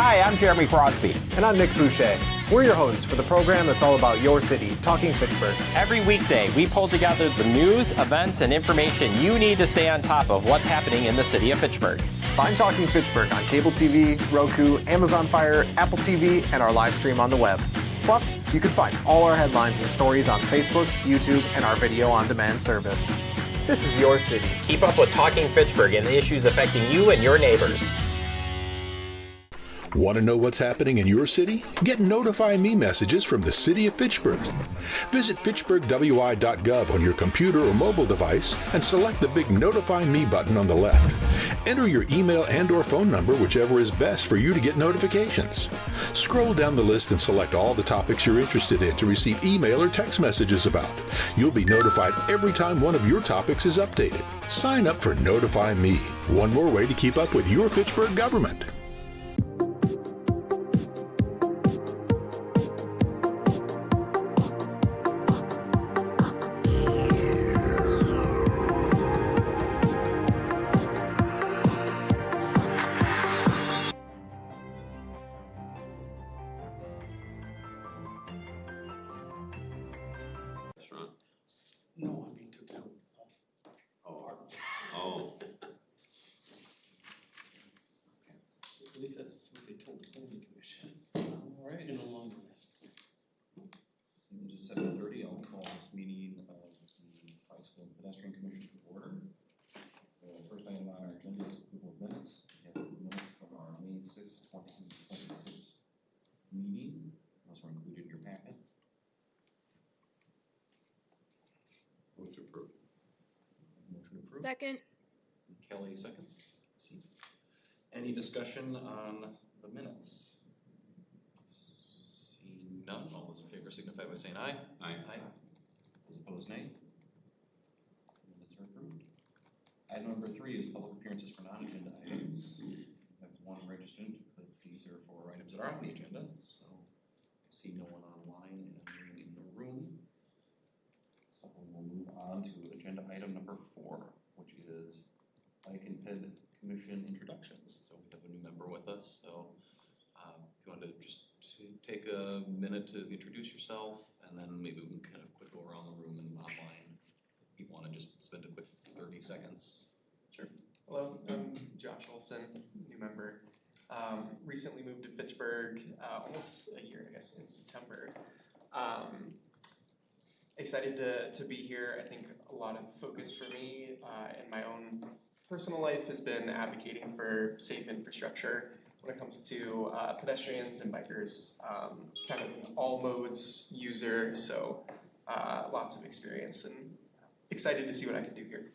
Hi, I'm Jeremy Crosby. And I'm Nick Boucher. We're your hosts for the program that's all about your city, Talking Fitchburg. Every weekday, we pull together the news, events, and information you need to stay on top of what's happening in the city of Fitchburg. Find Talking Fitchburg on cable TV, Roku, Amazon Fire, Apple TV, and our live stream on the web. Plus, you can find all our headlines and stories on Facebook, YouTube, and our video on demand service. This is your city. Keep up with Talking Fitchburg and the issues affecting you and your neighbors. Want to know what's happening in your city? Get Notify Me messages from the City of Fitchburg. Visit fitchburgwi.gov on your computer or mobile device and select the big Notify Me button on the left. Enter your email and/or phone number, whichever is best for you to get notifications. Scroll down the list and select all the topics you're interested in to receive email or text messages about. You'll be notified every time one of your topics is updated. Sign up for Notify Me, one more way to keep up with your Fitchburg government. No, I'm being took out. Oh. At least that's what they told the planning commission. All right. In the long run. It is 7:30. I'll call this meeting of the High School Pedestrian Commission to order. The first item on our agenda is approval of minutes. We have minutes from our May 6, 2026 meeting. Those are included in your packet. Motion approved. Motion approved. Second. Kelly seconds. Any discussion on the minutes? Seeing none, all those in favor signify by saying aye. Aye. Aye. Those opposed, nay. Minutes are approved. Item number 3 is public appearances for non-agenda items. We have one registrant, but these are for items that are on the agenda, so I see no one online and in the room. So we'll move on to agenda item number 4, which is Bike and Ped Commission introductions. So we have a new member with us, so if you want to just take a minute to introduce yourself, and then maybe we can kind of quick go around the room and online. If you want to just spend a quick 30 seconds. Sure. Hello, I'm Josh Olson, new member. Recently moved to Fitchburg, almost a year, I guess, in September. Excited to be here. I think a lot of focus for me in my own personal life has been advocating for safe infrastructure when it comes to pedestrians and bikers, kind of all modes user, so lots of experience and excited to see what I can do here.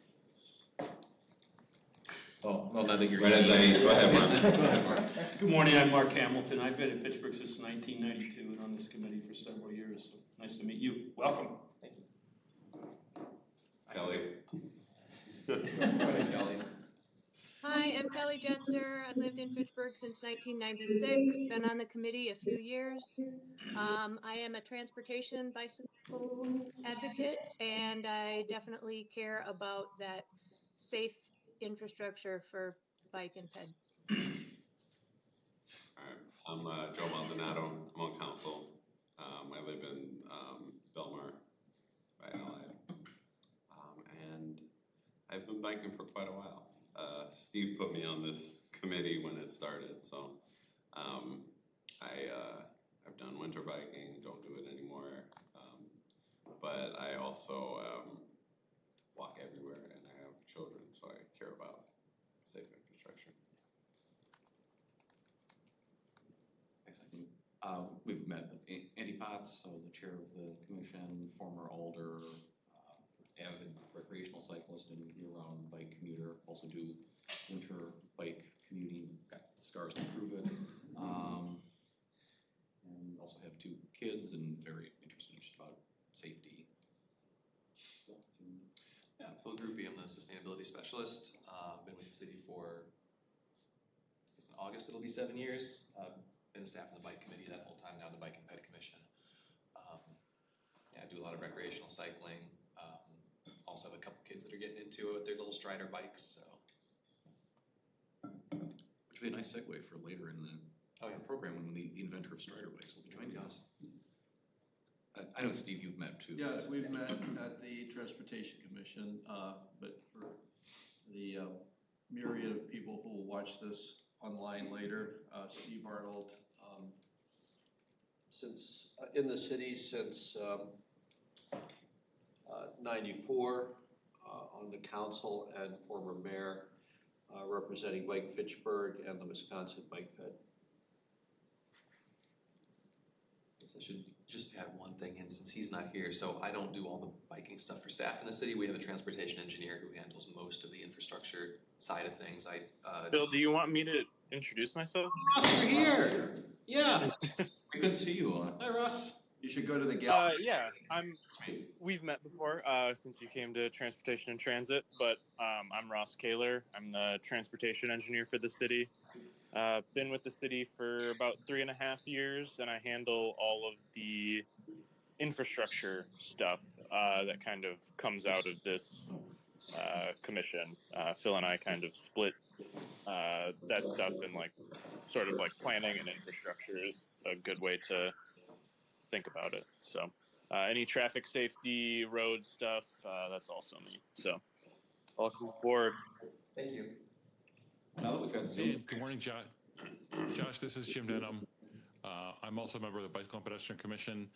Oh, well, now that you're Go ahead, Mark. Good morning, I'm Mark Hamilton. I've been at Fitchburg since 1992 and on this committee for several years, so nice to meet you. Welcome. Thank you. Kelly. Go ahead, Kelly. Hi, I'm Kelly Jetzer. I've lived in Fitchburg since 1996, been on the committee a few years. I am a transportation bicycle advocate, and I definitely care about that safe infrastructure for bike and ped. All right, I'm Joe Maldonado. I'm on council. I live in Belmar by Allied. And I've been biking for quite a while. Steve put me on this committee when it started, so I've done winter biking, don't do it anymore, but I also walk everywhere, and I have children, so I care about safe infrastructure. We've met with Andy Potts, so the chair of the commission, former alder, avid recreational cyclist and year-round bike commuter, also do winter bike commuting, got the scars to prove it, and also have 2 kids and very interested just about safety. Yeah, Phil Groupie, I'm the sustainability specialist. Been with the city for, I guess in August it'll be 7 years. Been a staff in the bike committee that whole time, now the Bike and Ped Commission. Yeah, I do a lot of recreational cycling. Also have a couple kids that are getting into it with their little Strider bikes, so. Which would be a nice segue for later in the program when the inventor of Strider bikes will be joining us. I know, Steve, you've met too. Yes, we've met at the Transportation Commission, but for the myriad of people who will watch this online later, Steve Arnold, since in the city since 94, on the council and former mayor, representing Bike Fitchburg and the Wisconsin Bike Fed. I should just add one thing in since he's not here. So I don't do all the biking stuff for staff in the city. We have a transportation engineer who handles most of the infrastructure side of things. Bill, do you want me to introduce myself? Ross, you're here. Yeah, we couldn't see you. Hi, Ross. You should go to the gallery. Yeah, we've met before since you came to Transportation and Transit, but I'm Ross Kaler. I'm the transportation engineer for the city. Been with the city for about 3.5 years, and I handle all of the infrastructure stuff that kind of comes out of this commission. Phil and I kind of split that stuff in sort of planning and infrastructure is a good way to think about it. So any traffic safety, road stuff, that's also me. So welcome aboard. Thank you. Now that we've had Hey, good morning, Josh. Josh, this is Jim Denham. I'm also a member of the Bicycle and Pedestrian Commission.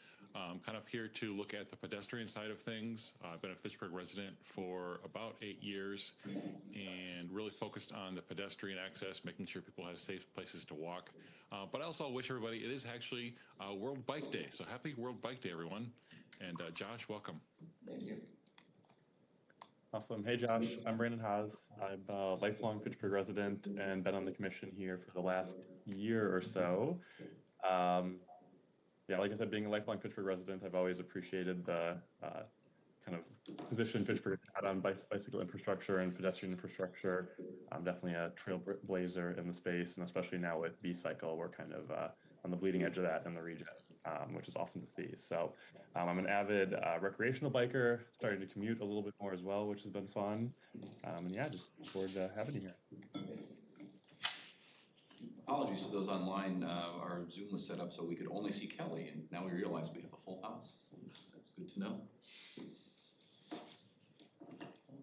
Kind of here to look at the pedestrian side of things. I've been a Fitchburg resident for about 8 years and really focused on the pedestrian access, making sure people have safe places to walk. But I also wish everybody, it is actually World Bike Day. So happy World Bike Day, everyone. And Josh, welcome. Thank you. Awesome. Hey, Josh. I'm Brandon Haas. I'm a lifelong Fitchburg resident and been on the commission here for the last year or so. Yeah, like I said, being a lifelong Fitchburg resident, I've always appreciated the kind of position Fitchburg had on bicycle infrastructure and pedestrian infrastructure. I'm definitely a trailblazer in the space, and especially now with B-Cycle, we're kind of on the bleeding edge of that in the region, which is awesome to see. So I'm an avid recreational biker, starting to commute a little bit more as well, which has been fun. And yeah, just look forward to having you here. Apologies to those online. Our Zoom was set up so we could only see Kelly, and now we realize we have a full house. That's good to know.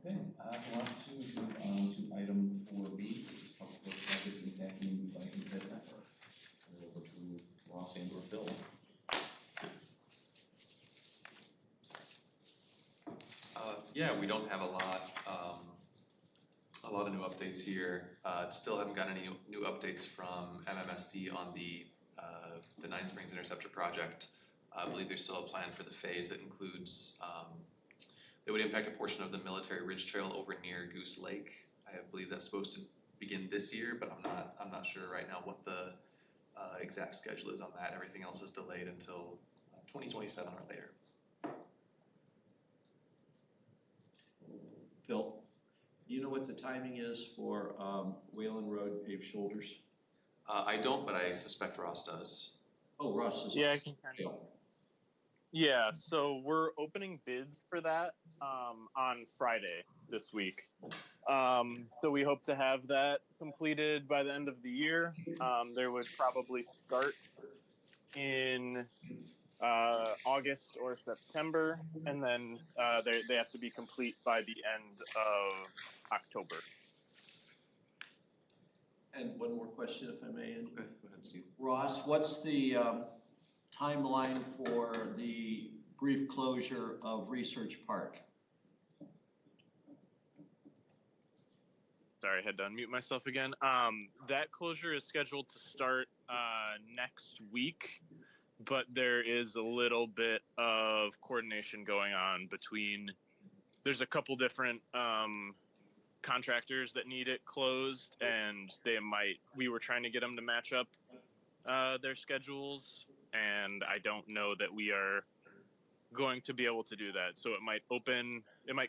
Okay, I want to move on to item 4B, which is public works projects impacting the bike and ped network. Over to Ross and or Phil. Yeah, we don't have a lot of new updates here. Still haven't gotten any new updates from MMSD on the Nine Springs Interceptor project. I believe there's still a plan for the phase that includes, that would impact a portion of the Military Ridge Trail over near Goose Lake. I believe that's supposed to begin this year, but I'm not sure right now what the exact schedule is on that. Everything else is delayed until 2027 or later. Phil, do you know what the timing is for Whalen Road paved shoulders? I don't, but I suspect Ross does. Oh, Ross is. Yeah, I can kind of. Yeah, so we're opening bids for that on Friday this week. So we hope to have that completed by the end of the year. There would probably start in August or September, and then they have to be complete by the end of October. And one more question, if I may. Okay, go ahead, Steve. Ross, what's the timeline for the brief closure of Research Park? Sorry, I had to unmute myself again. That closure is scheduled to start next week, but there is a little bit of coordination going on between, there's a couple different contractors that need it closed, and we were trying to get them to match up their schedules, and I don't know that we are going to be able to do that. So it might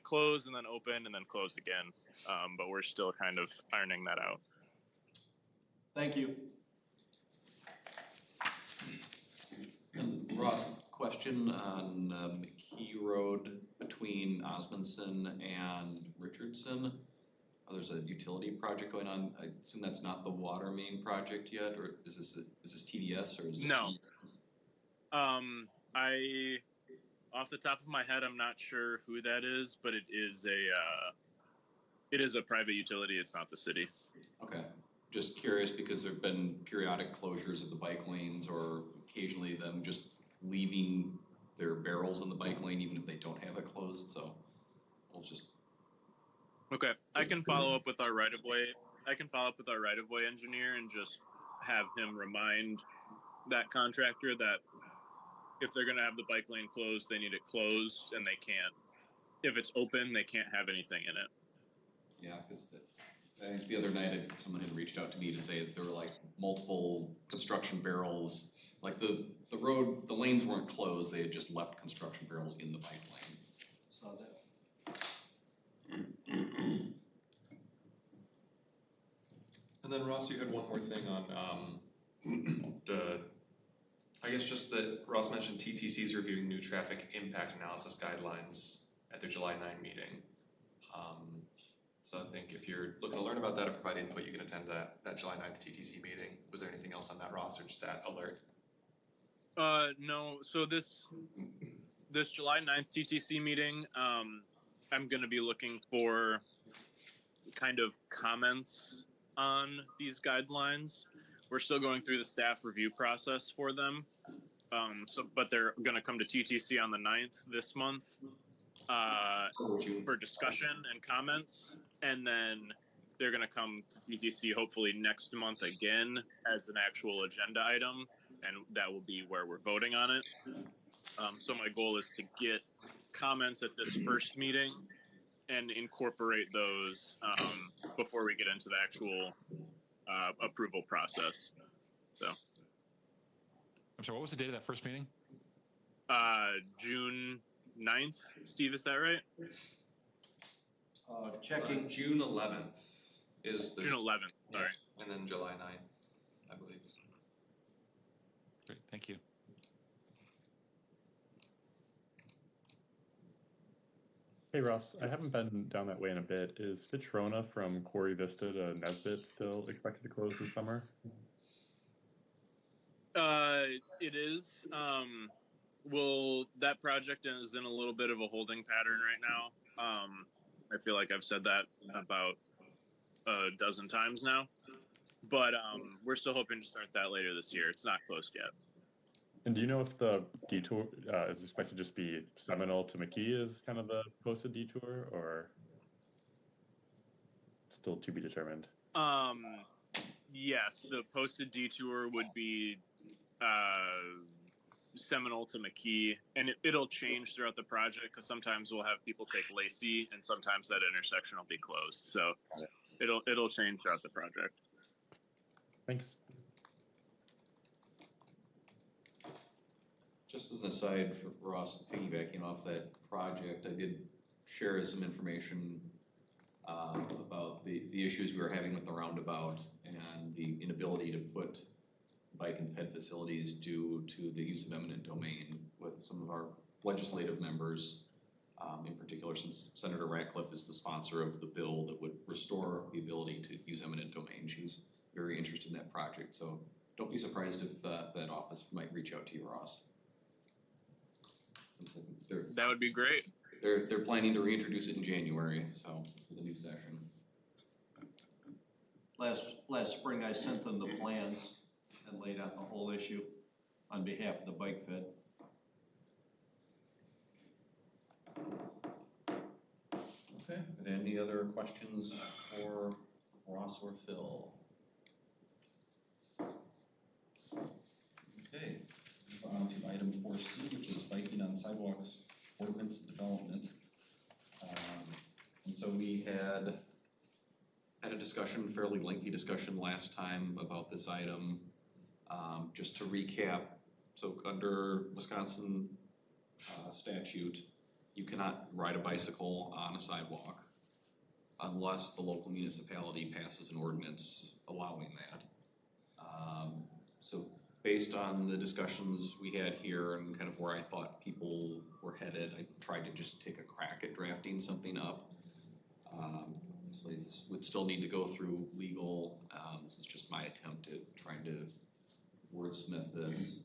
close and then open and then close again, but we're still kind of ironing that out. Thank you. And Ross, question on McKee Road between Osmondson and Richardson. There's a utility project going on. I assume that's not the water main project yet, or is this TD CVS or is this? No. Off the top of my head, I'm not sure who that is, but it is a private utility. It's not the city. Okay. Just curious because there've been periodic closures of the bike lanes or occasionally them just leaving their barrels in the bike lane even if they don't have it closed. So we'll just. Okay. I can follow up with our right-of-way. Engineer and just have him remind that contractor that if they're going to have the bike lane closed, they need it closed, and they can't. If it's open, they can't have anything in it. Yeah, because I think the other night someone had reached out to me to say that there were like multiple construction barrels, like the lanes weren't closed, they had just left construction barrels in the bike lane. Saw that. And then Ross, you had one more thing on I guess just that Ross mentioned TTC's reviewing new traffic impact analysis guidelines at their July 9 meeting. So I think if you're looking to learn about that or provide input, you can attend that July 9th TTC meeting. Was there anything else on that, Ross, or just that alert? No. So this July 9th TTC meeting, I'm going to be looking for kind of comments on these guidelines. We're still going through the staff review process for them. But they're going to come to TTC on the 9th this month for discussion and comments. And then they're going to come to TTC hopefully next month again as an actual agenda item. And that will be where we're voting on it. So my goal is to get comments at this first meeting and incorporate those before we get into the actual approval process. So. I'm sorry, what was the date of that first meeting? June 9th. Steve, is that right? Checking. June 11th is the. June 11th, sorry. And then July 9th, I believe. Great, thank you. Hey Ross, I haven't been down that way in a bit. Is Fitchrona from Quarry Vista to Nesbitt still expected to close this summer? It is. That project is in a little bit of a holding pattern right now. I feel like I've said that about a dozen times now, but we're still hoping to start that later this year. It's not closed yet. And do you know if the detour is expected to just be Seminole to McKee as kind of the posted detour, or still to be determined? Yes, the posted detour would be Seminole to McKee, and it'll change throughout the project because sometimes we'll have people take Lacey, and sometimes that intersection will be closed. So it'll change throughout the project. Thanks. Just as an aside for Ross, piggybacking off that project, I did share some information about the issues we were having with the roundabout and the inability to put bike and ped facilities due to the use of eminent domain with some of our legislative members, in particular since Senator Ratcliffe is the sponsor of the bill that would restore the ability to use eminent domain. She was very interested in that project, so don't be surprised if that office might reach out to you, Ross. That would be great. They're planning to reintroduce it in January, so for the new session. Last spring, I sent them the plans and laid out the whole issue on behalf of the bike fed. Okay, are there any other questions for Ross or Phil? Okay, move on to item 4C, which is biking on sidewalks ordinance development. And so we had a discussion, fairly lengthy discussion last time about this item. Just to recap, so under Wisconsin statute, you cannot ride a bicycle on a sidewalk unless the local municipality passes an ordinance allowing that. So based on the discussions we had here and kind of where I thought people were headed, I tried to just take a crack at drafting something up. So this would still need to go through legal. This is just my attempt at trying to word wordsmith this.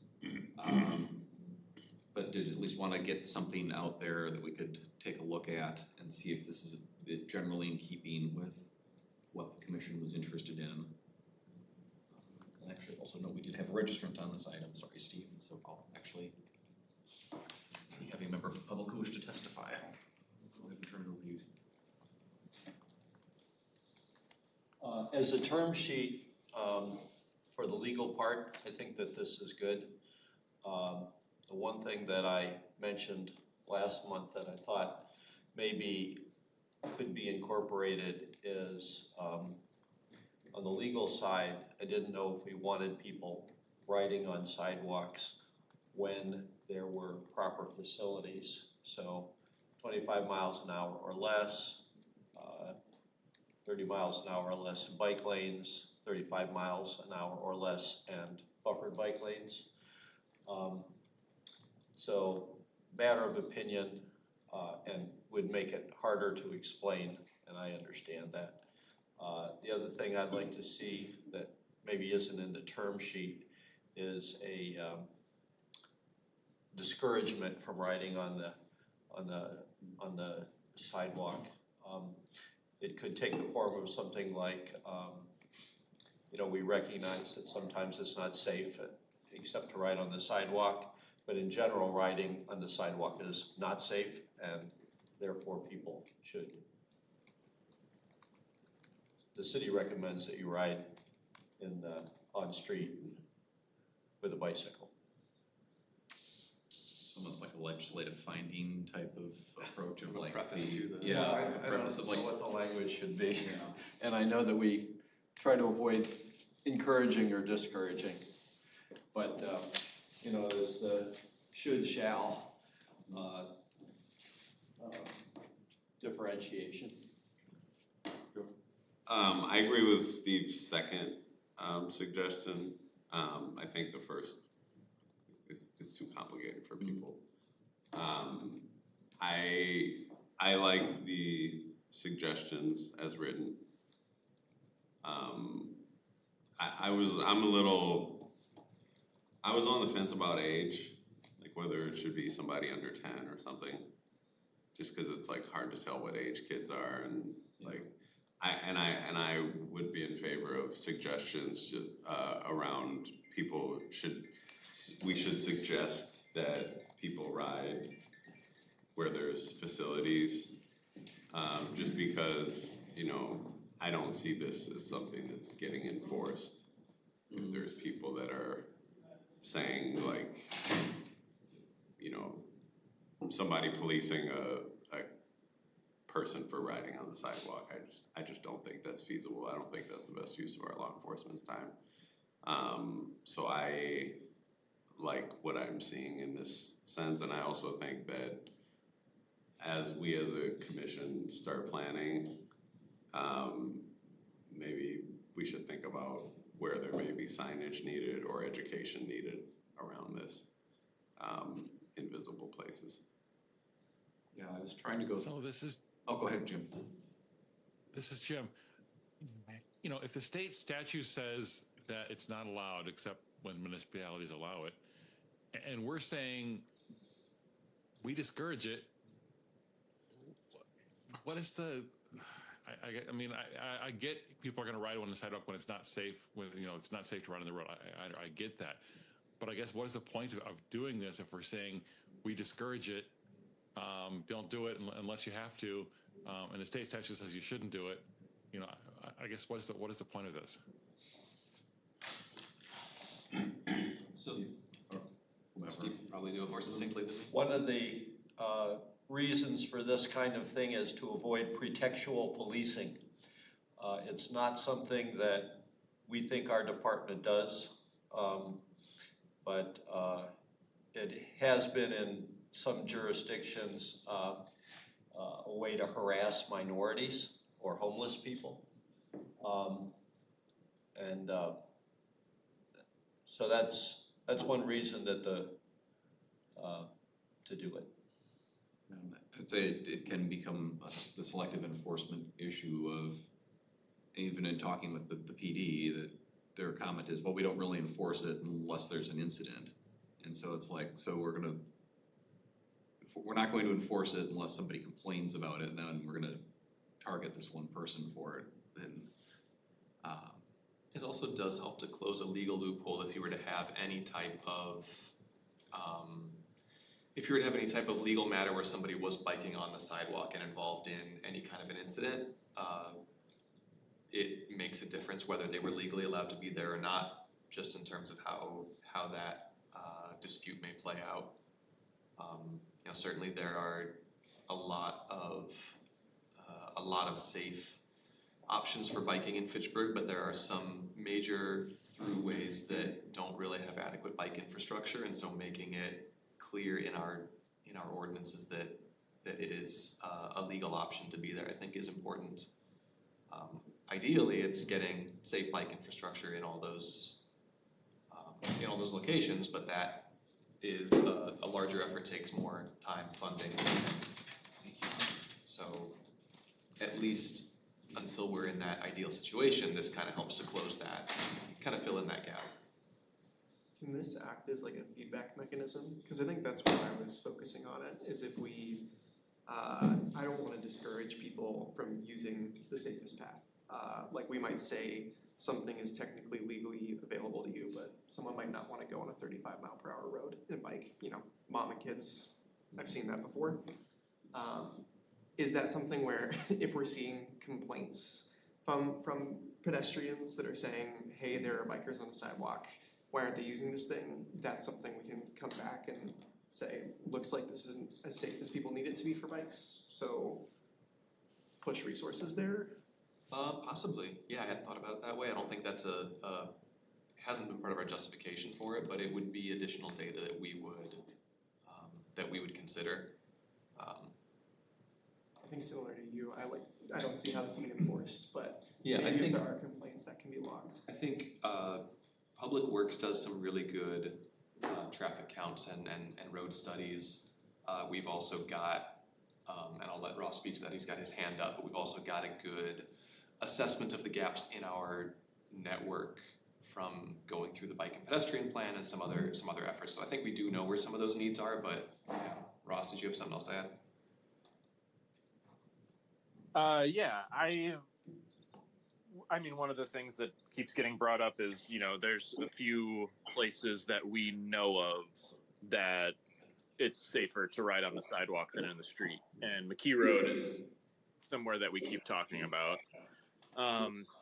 But did at least want to get something out there that we could take a look at and see if this is generally in keeping with what the commission was interested in. And actually also note we did have a registrant on this item, sorry Steve, so I'll actually, since we have a member of the public who wish to testify, go ahead and turn it over to you. As a term sheet for the legal part, I think that this is good. The one thing that I mentioned last month that I thought maybe could be incorporated is on the legal side, I didn't know if we wanted people riding on sidewalks when there were proper facilities. So 25 miles an hour or less, 30 miles an hour or less in bike lanes, 35 miles an hour or less and buffered bike lanes. So matter of opinion and would make it harder to explain, and I understand that. The other thing I'd like to see that maybe isn't in the term sheet is a discouragement from riding on the sidewalk. It could take the form of something like, you know, we recognize that sometimes it's not safe except to ride on the sidewalk, but in general, riding on the sidewalk is not safe, and therefore people should. The city recommends that you ride on street with a bicycle. It's almost like a legislative finding type of approach of like preface to the. Yeah, I preface don't of like know what the language should be. Yeah. And I know that we try to avoid encouraging or discouraging. But, you know, there's the should, shall differentiation. I agree with Steve's second suggestion. I think the first is too complicated for people. I like the suggestions as written. I was on the fence about age, like whether it should be somebody under 10 or something, just because it's like hard to tell what age kids are, and like I would be in favor of suggestions around we should suggest that people ride where there's facilities, just because, you know, I don't see this as something that's getting enforced. If there's people that are saying, like, you know, somebody policing a person for riding on the sidewalk, I just don't think that's feasible. I don't think that's the best use of our law enforcement's time. So I like what I'm seeing in this sense, and I also think that as we as a commission start planning, maybe we should think about where there may be signage needed or education needed around this in visible places. Yeah, I was trying to go. So this is. Oh, go ahead, Jim. This is Jim. You know, if the state statute says that it's not allowed except when municipalities allow it, and we're saying we discourage it, what is the? I mean, I get people are going to ride on the sidewalk when it's not safe. When, you know, it's not safe to ride on the road. I get that, but I guess what is the point of doing this if we're saying we discourage it? Don't do it unless you have to, and the state statute says you shouldn't do it. You know, I guess what is the point of this? So, Steve can probably do it more succinctly than me. One of the reasons for this kind of thing is to avoid pretextual policing. It's not something that we think our department does, but it has been in some jurisdictions a way to harass minorities or homeless people. So that's one reason that to do it. I'd say it can become the selective enforcement issue of, even in talking with the PD, that their comment is, well, we don't really enforce it unless there's an incident. And so it's like, so we're not going to enforce it unless somebody complains about it, and then we're gonna target this one person for it. Then it also does help to close a legal loophole if you were to have any type of legal matter where somebody was biking on the sidewalk and involved in any kind of an incident. It makes a difference whether they were legally allowed to be there or not, just in terms of how that dispute may play out. Certainly there are a lot of safe options for biking in Fitchburg, but there are some major throughways that don't really have adequate bike infrastructure, and so making it clear in our ordinances that it is a legal option to be there, I think is important. Ideally, it's getting safe bike infrastructure in all those locations, but that is a larger effort, takes more time, funding. So at least until we're in that ideal situation, this kind of helps to close that, kind of fill in that gap. Can this act as like a feedback mechanism? Because I think that's what I was focusing on it, is if we, I don't want to discourage people from using the safest path. Like we might say something is technically legally available to you, but someone might not want to go on a 35-mile-per-hour road and bike, mom and kids, I've seen that before. Is that something where if we're seeing complaints from pedestrians that are saying, hey, there are bikers on the sidewalk, why aren't they using this thing? That's something we can come back and say, looks like this isn't as safe as people need it to be for bikes, so push resources there? Possibly, yeah, I hadn't thought about it that way. I don't think that's hasn't been part of our justification for it, but it would be additional data that we would consider. I think similar to you, I don't see how this will be enforced, but yeah, maybe I think if there are complaints that can be logged. I think Public Works does some really good traffic counts and road studies. We've also got, and I'll let Ross speak to that, he's got his hand up, but we've also got a good assessment of the gaps in our network from going through the bike and pedestrian plan and some other efforts. So I think we do know where some of those needs are, but yeah. Ross, did you have something else to add? Yeah, I mean, one of the things that keeps getting brought up is, there's a few places that we know of that it's safer to ride on the sidewalk than in the street. And McKee Road is somewhere that we keep talking about.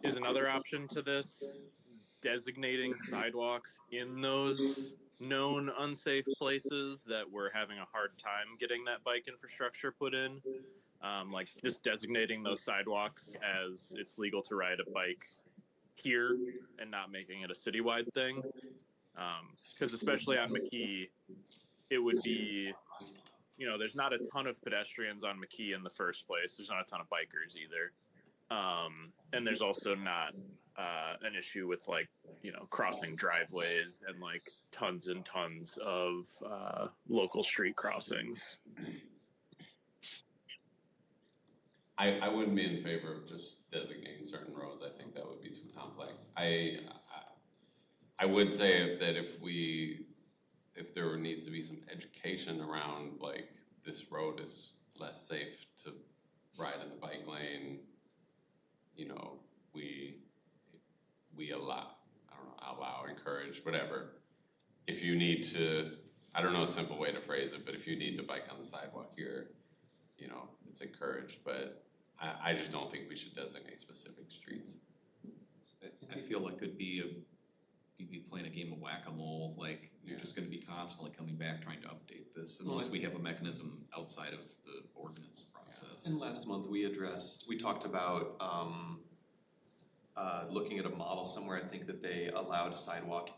Is another option to this designating sidewalks in those known unsafe places that we're having a hard time getting that bike infrastructure put in? Like just designating those sidewalks as it's legal to ride a bike here and not making it a citywide thing. Because especially on McKee, it would be, there's not a ton of pedestrians on McKee in the first place. There's not a ton of bikers either. And there's also not an issue with crossing driveways and tons and tons of local street crossings. I wouldn't be in favor of just designating certain roads. I think that would be too complex. I would say if there needs to be some education around this road is less safe to ride in the bike lane, we allow, encourage, whatever. If you need to, I don't know a simple way to phrase it, but if you need to bike on the sidewalk here, it's encouraged, but I just don't think we should designate specific streets. I feel like you'd be playing a game of whack-a-mole, you're just gonna be constantly coming back trying to update this unless we have a mechanism outside of the ordinance process. And last month we talked about looking at a model somewhere. I think that they allowed sidewalk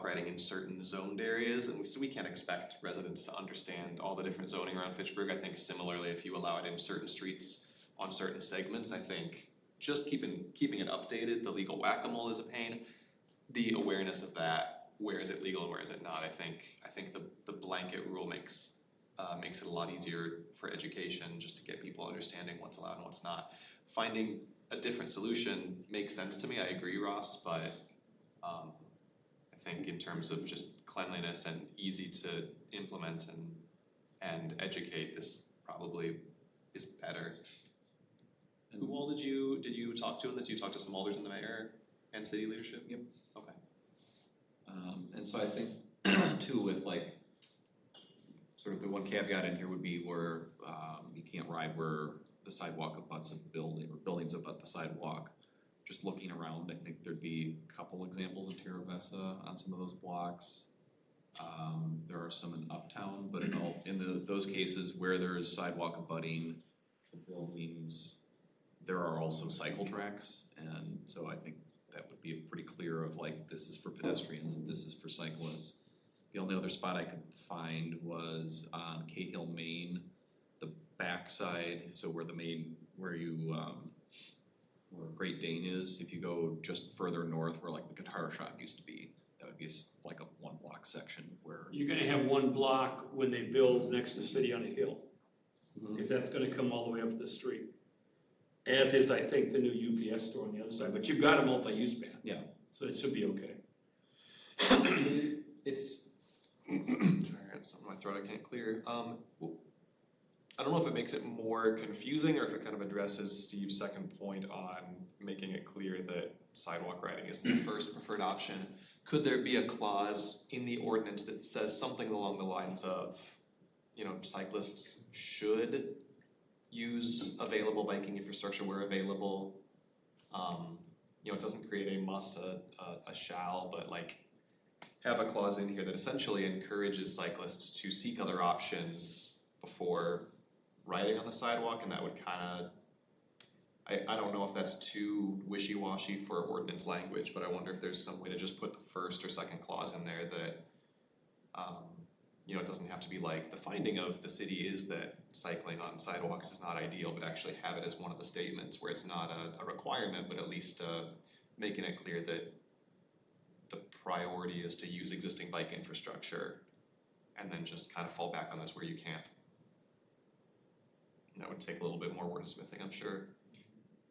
riding in certain zoned areas, and we can't expect residents to understand all the different zoning around Fitchburg. I think similarly, if you allow it in certain streets on certain segments, I think just keeping it updated. The legal whack-a-mole is a pain. The awareness of that, where is it legal and where is it not? I think the blanket rule makes it a lot easier for education, just to get people understanding what's allowed and what's not. Finding a different solution makes sense to me. I agree, Ross, but I think in terms of just cleanliness and easy to implement and educate, this probably is better. And who all did you talk to in this? You talked to some alders and the mayor and city leadership? Yep. Okay. And so I think too, with like, sort of the one caveat in here would be where you can't ride where the sidewalk abuts a building or buildings abut the sidewalk. Just looking around, I think there'd be a couple examples in Terra Vesta on some of those blocks. There are some in Uptown, but in those cases where there is sidewalk abutting the buildings, there are also cycle tracks, and so I think that would be pretty clear of like, this is for pedestrians, this is for cyclists. The only other spot I could find was on Cahill, Maine, the backside, so where where Great Dane is, if you go just further north where like the guitar shop used to be, that would be like a 1 block section where. You're gonna have 1 block when they build next to City on a Hill. Because that's gonna come all the way up the street. As is, I think, the new UPS store on the other side, but you've got a multi-use ban. Yeah. So it should be okay. It's, sorry, I have something in my throat I can't clear. I don't know if it makes it more confusing or if it kind of addresses Steve's second point on making it clear that sidewalk riding is the first preferred option. Could there be a clause in the ordinance that says something along the lines of, cyclists should use available biking infrastructure where available? It doesn't create a must, a shall, but like have a clause in here that essentially encourages cyclists to seek other options before riding on the sidewalk, and that would kind of, I don't know if that's too wishy-washy for ordinance language, but I wonder if there's some way to just put the first or second clause in there that, it doesn't have to be like the finding of the city is that cycling on sidewalks is not ideal, but actually have it as one of the statements where it's not a requirement, but at least making it clear that the priority is to use existing bike infrastructure and then just kind of fall back on this where you can't. And that would take a little bit more wordsmithing, I'm sure.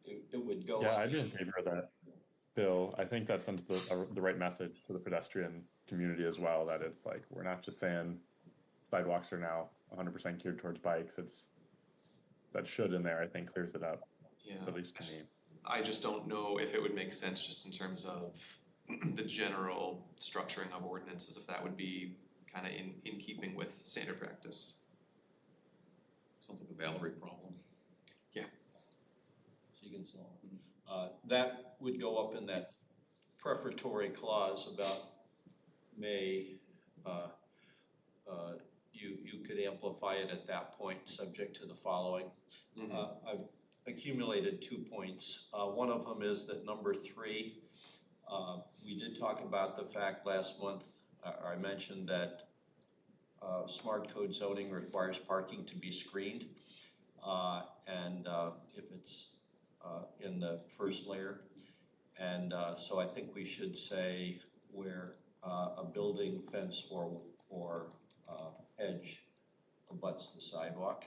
It would go. Yeah, I'd be in favor of that, Bill. I think that sends the right message to the pedestrian community as well, that it's like, we're not just saying sidewalks are now 100% geared towards bikes. That should in there, I think, clears it up, at least to me. I just don't know if it would make sense just in terms of the general structuring of ordinances, if that would be kind of in keeping with standard practice. Sounds like a Valerie problem. Yeah. She can solve. That would go up in that prefatory clause about you could amplify it at that point, subject to the following. I've accumulated 2 points. One of them is that number 3, we did talk about the fact last month, I mentioned that smart code zoning requires parking to be screened, and if it's in the first layer. And so I think we should say where a building, fence, or hedge abuts the sidewalk,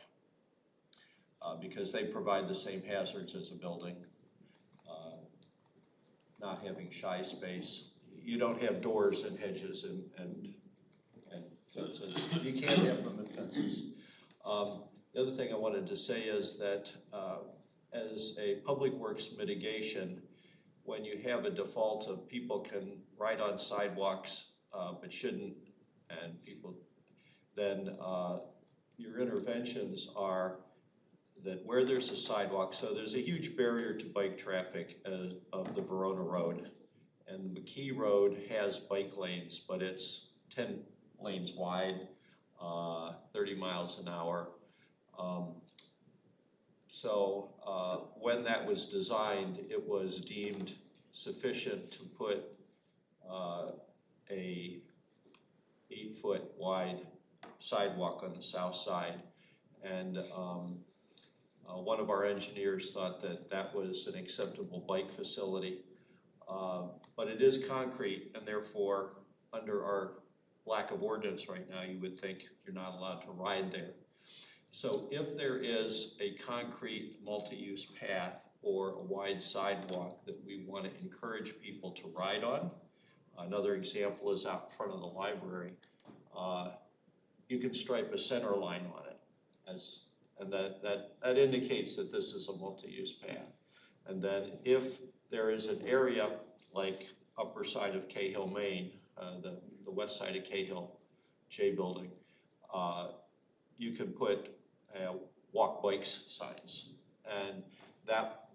because they provide the same hazards as a building. Not having shy space. You don't have doors and hedges and fences. You can't have them in fences. The other thing I wanted to say is that as a public works mitigation, when you have a default of people can ride on sidewalks but shouldn't, and people, then your interventions are that where there's a sidewalk, so there's a huge barrier to bike traffic of the Verona Road. And the McKee Road has bike lanes, but it's 10 lanes wide, 30 miles an hour. So when that was designed, it was deemed sufficient to put a 8-foot wide sidewalk on the south side. And one of our engineers thought that that was an acceptable bike facility. But it is concrete, and therefore, under our lack of ordinance right now, you would think you're not allowed to ride there. So if there is a concrete multi-use path or a wide sidewalk that we want to encourage people to ride on. Another example is out in front of the library. You can stripe a center line on it, and that indicates that this is a multi-use path. And then if there is an area like upper side of Cahill, Maine, the west side of Cahill, J building, you can put walk bikes signs, and that,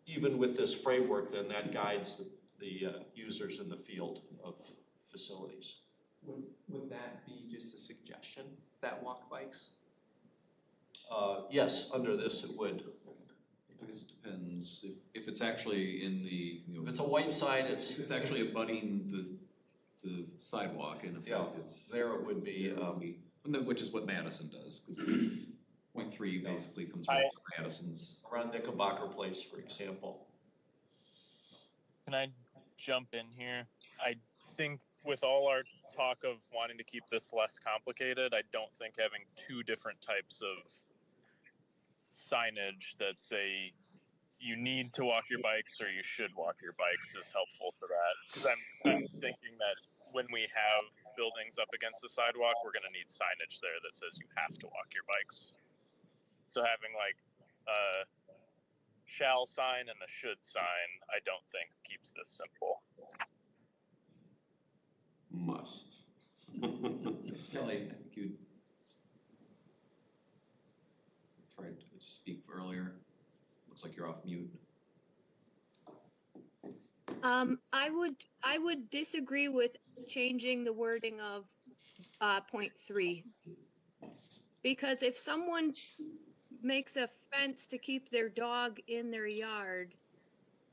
even with this framework, then that guides the users in the field of facilities. Would that be just a suggestion, that walk bikes? Yes, under this it would. I guess it depends if it's actually in the, If it's a white sign, if it's actually abutting the sidewalk, and if it's there it would be. Which is what Madison does, because point 3 basically comes from Madison's. Around Knickerbocker Place, for example. Can I jump in here? I think with all our talk of wanting to keep this less complicated, I don't think having two different types of signage that say you need to walk your bikes or you should walk your bikes is helpful to that. Because I'm thinking that when we have buildings up against the sidewalk, we're going to need signage there that says you have to walk your bikes. So having like a shall sign and a should sign, I don't think keeps this simple. Must. Kelly, I think you tried to speak earlier. Looks like you're off mute. I would disagree with changing the wording of point 3, because if someone makes a fence to keep their dog in their yard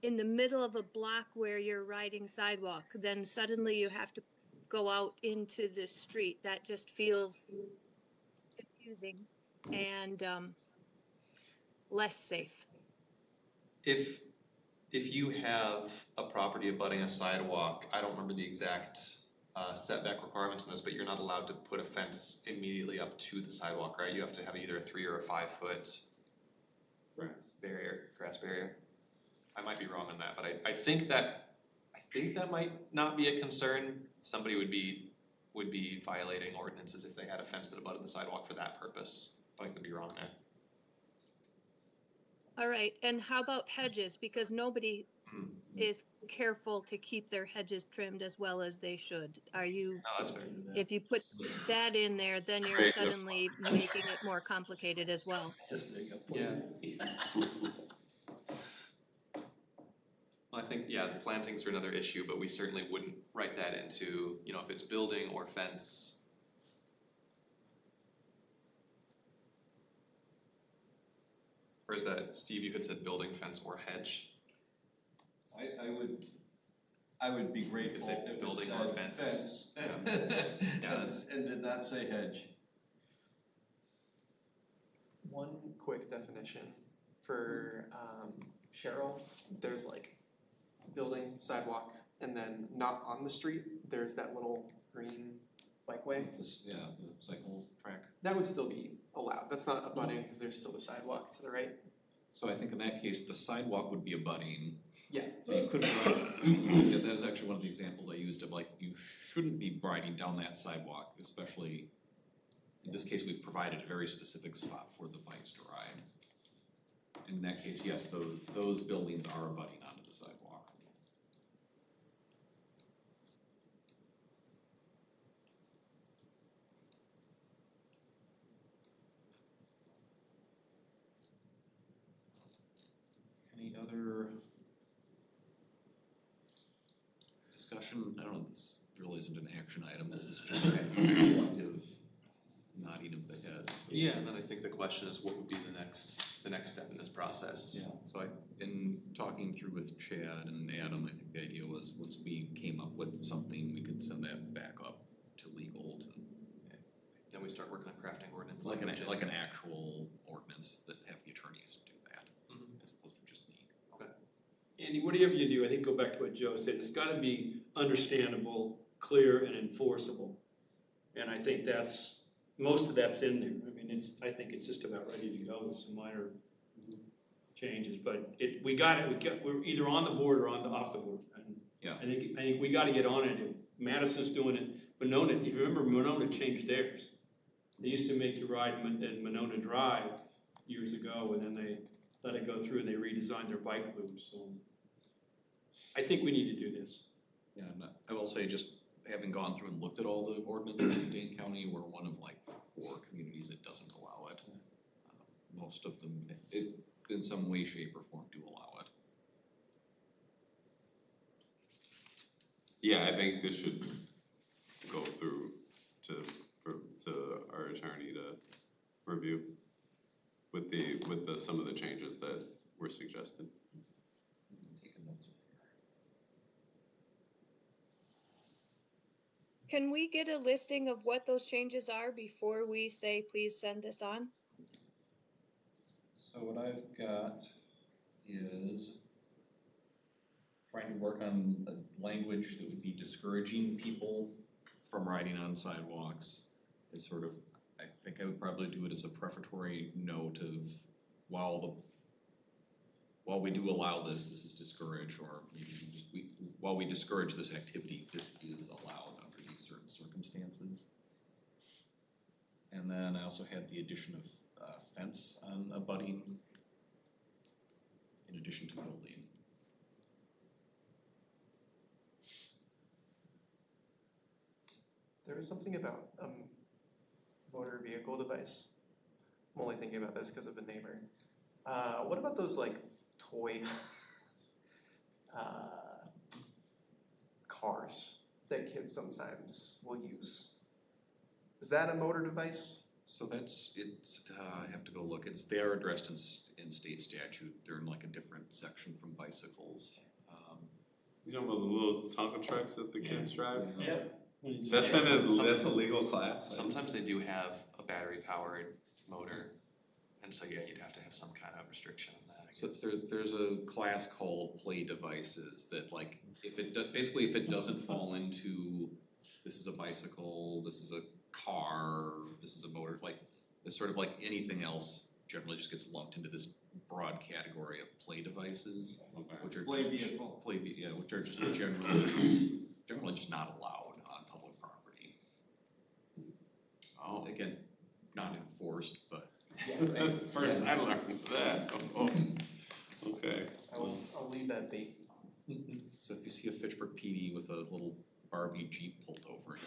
in the middle of a block where you're riding sidewalk, then suddenly you have to go out into the street. That just feels confusing and less safe. If you have a property abutting a sidewalk, I don't remember the exact setback requirements in this, but you're not allowed to put a fence immediately up to the sidewalk, right? You have to have either a 3 or a 5 foot grass barrier. I might be wrong on that, but I think that might not be a concern. Somebody would be violating ordinances if they had a fence that abutted the sidewalk for that purpose, but I could be wrong there. All right, and how about hedges? Because nobody is careful to keep their hedges trimmed as well as they should. Are you? No, that's fair. If you put that in there, then you're suddenly making it more complicated as well. Just make a point. Yeah. I think, the plantings are another issue, but we certainly wouldn't write that into, if it's building or fence. Or is that, Steve, you had said building, fence, or hedge? I would be grateful if it building said or fence. And did not say hedge. One quick definition for Cheryl, there's like building, sidewalk, and then not on the street, there's that little green bikeway. The cycle track. That would still be allowed. That's not abutting because there's still the sidewalk to the right. So I think in that case, the sidewalk would be abutting. Yeah. So you could, that was actually one of the examples I used of like, you shouldn't be riding down that sidewalk, especially, in this case, we've provided a very specific spot for the bikes to ride. In that case, yes, those buildings are abutting onto the sidewalk. Any other discussion? I don't know, this really isn't an action item, this is just kind of a collective nodding of the head. So. Yeah, and then I think the question is what would be the next step in this process? Yeah, so in talking through with Chad and Adam, I think the idea was once we came up with something, we could send that back up to legal to. Then we start working on crafting ordinance. Like an actual ordinance that have the attorneys do that, as opposed to just me. Okay. Andy, whatever you do, I think go back to what Joe said. It's got to be understandable, clear, and enforceable. And I think most of that's in there. I mean, I think it's just about ready to go with some minor changes, but we got it, we're either on the board or off the board. And Yeah. I think we gotta get on it. If Madison's doing it, Monona, if you remember, Monona changed theirs. They used to make you ride in Monona Drive years ago, and then they let it go through and they redesigned their bike loops, so. I think we need to do this. Yeah, and I will say, just having gone through and looked at all the ordinances in Dane County, we're one of like 4 communities that doesn't allow it. Most of them, in some way, shape, or form do allow it. Yeah, I think this should go through to our attorney to review with some of the changes that were suggested. Can we get a listing of what those changes are before we say, please send this on? So what I've got is trying to work on a language that would be discouraging people from riding on sidewalks. It's sort of, I think I would probably do it as a prefatory note of, while we do allow this is discouraged, or maybe just while we discourage this activity, this is allowed under these certain circumstances. And then I also had the addition of fence on abutting, in addition to building. There was something about motor vehicle device. I'm only thinking about this because of a neighbor. What about those like toy cars that kids sometimes will use? Is that a motor device? So I have to go look. They are addressed in state statute. They're in like a different section from bicycles. You talking about the little Tonka trucks that the kids drive? Yeah. That's a legal class. Sometimes they do have a battery-powered motor, and so yeah, you'd have to have some kind of restriction on that. So there's a class called play devices that, like, if it doesn't fall into, this is a bicycle, this is a car, this is a motor, like, it's sort of like anything else generally just gets lumped into this broad category of play devices, which are which are just generally just not allowed on public property. Oh, again, not enforced, but first I learned that. Oh, okay. I'll leave that be. So if you see a Fitchburg PD with a little Barbie Jeep pulled over,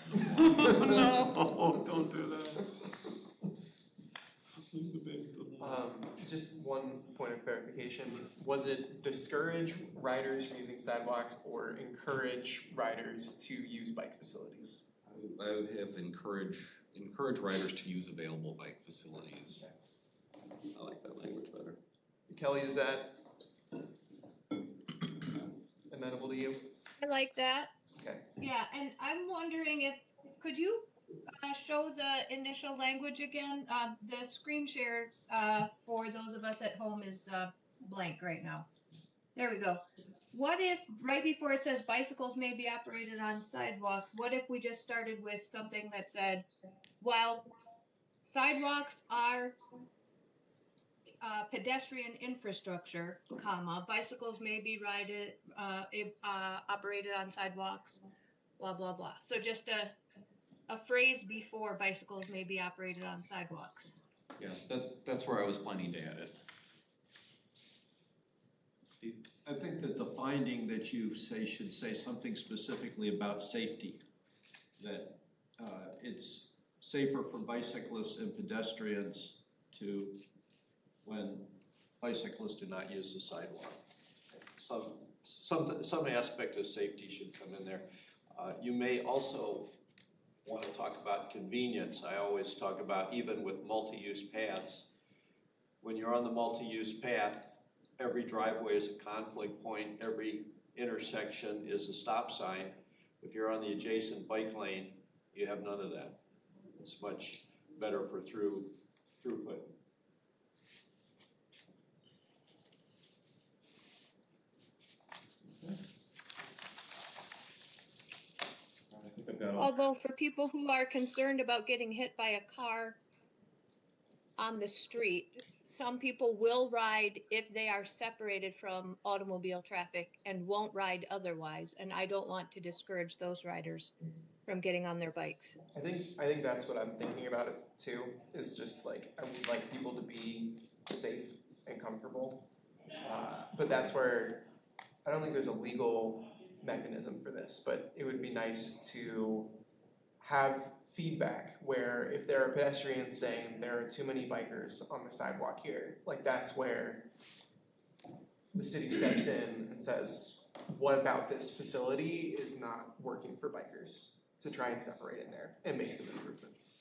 no, don't do that. Just one point of clarification. Was it discourage riders from using sidewalks or encourage riders to use bike facilities? I would have encourage riders to use available bike facilities. I like that language better. Kelly, is that amenable to you? I like that. Okay. Yeah, and I'm wondering could you show the initial language again? The screen share for those of us at home is blank right now. There we go. What if right before it says bicycles may be operated on sidewalks, what if we just started with something that said, while sidewalks are pedestrian infrastructure, comma, bicycles may be operated on sidewalks, blah, blah, blah. So just a phrase before bicycles may be operated on sidewalks. Yeah, that's where I was planning to add it. Steve? I think that the finding that you say should say something specifically about safety, that it's safer for bicyclists and pedestrians when bicyclists do not use the sidewalk. Some aspect of safety should come in there. You may also want to talk about convenience. I always talk about, even with multi-use paths, when you're on the multi-use path, every driveway is a conflict point, every intersection is a stop sign. If you're on the adjacent bike lane, you have none of that. It's much better for throughput. Although for people who are concerned about getting hit by a car on the street, some people will ride if they are separated from automobile traffic and won't ride otherwise. And I don't want to discourage those riders from getting on their bikes. I think that's what I'm thinking about it too, is just like, I would like people to be safe and comfortable. But that's where, I don't think there's a legal mechanism for this, but it would be nice to have feedback where if there are pedestrians saying there are too many bikers on the sidewalk here, like that's where the city steps in and says, what about this facility is not working for bikers, to try and separate it there and make some improvements.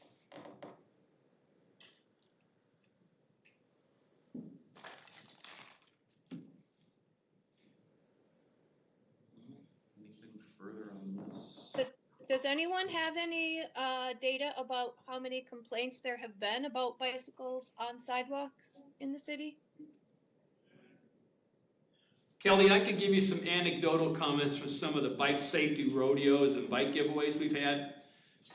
Anything further on this? Does anyone have any data about how many complaints there have been about bicycles on sidewalks in the city? Kelly, I could give you some anecdotal comments from some of the bike safety rodeos and bike giveaways we've had.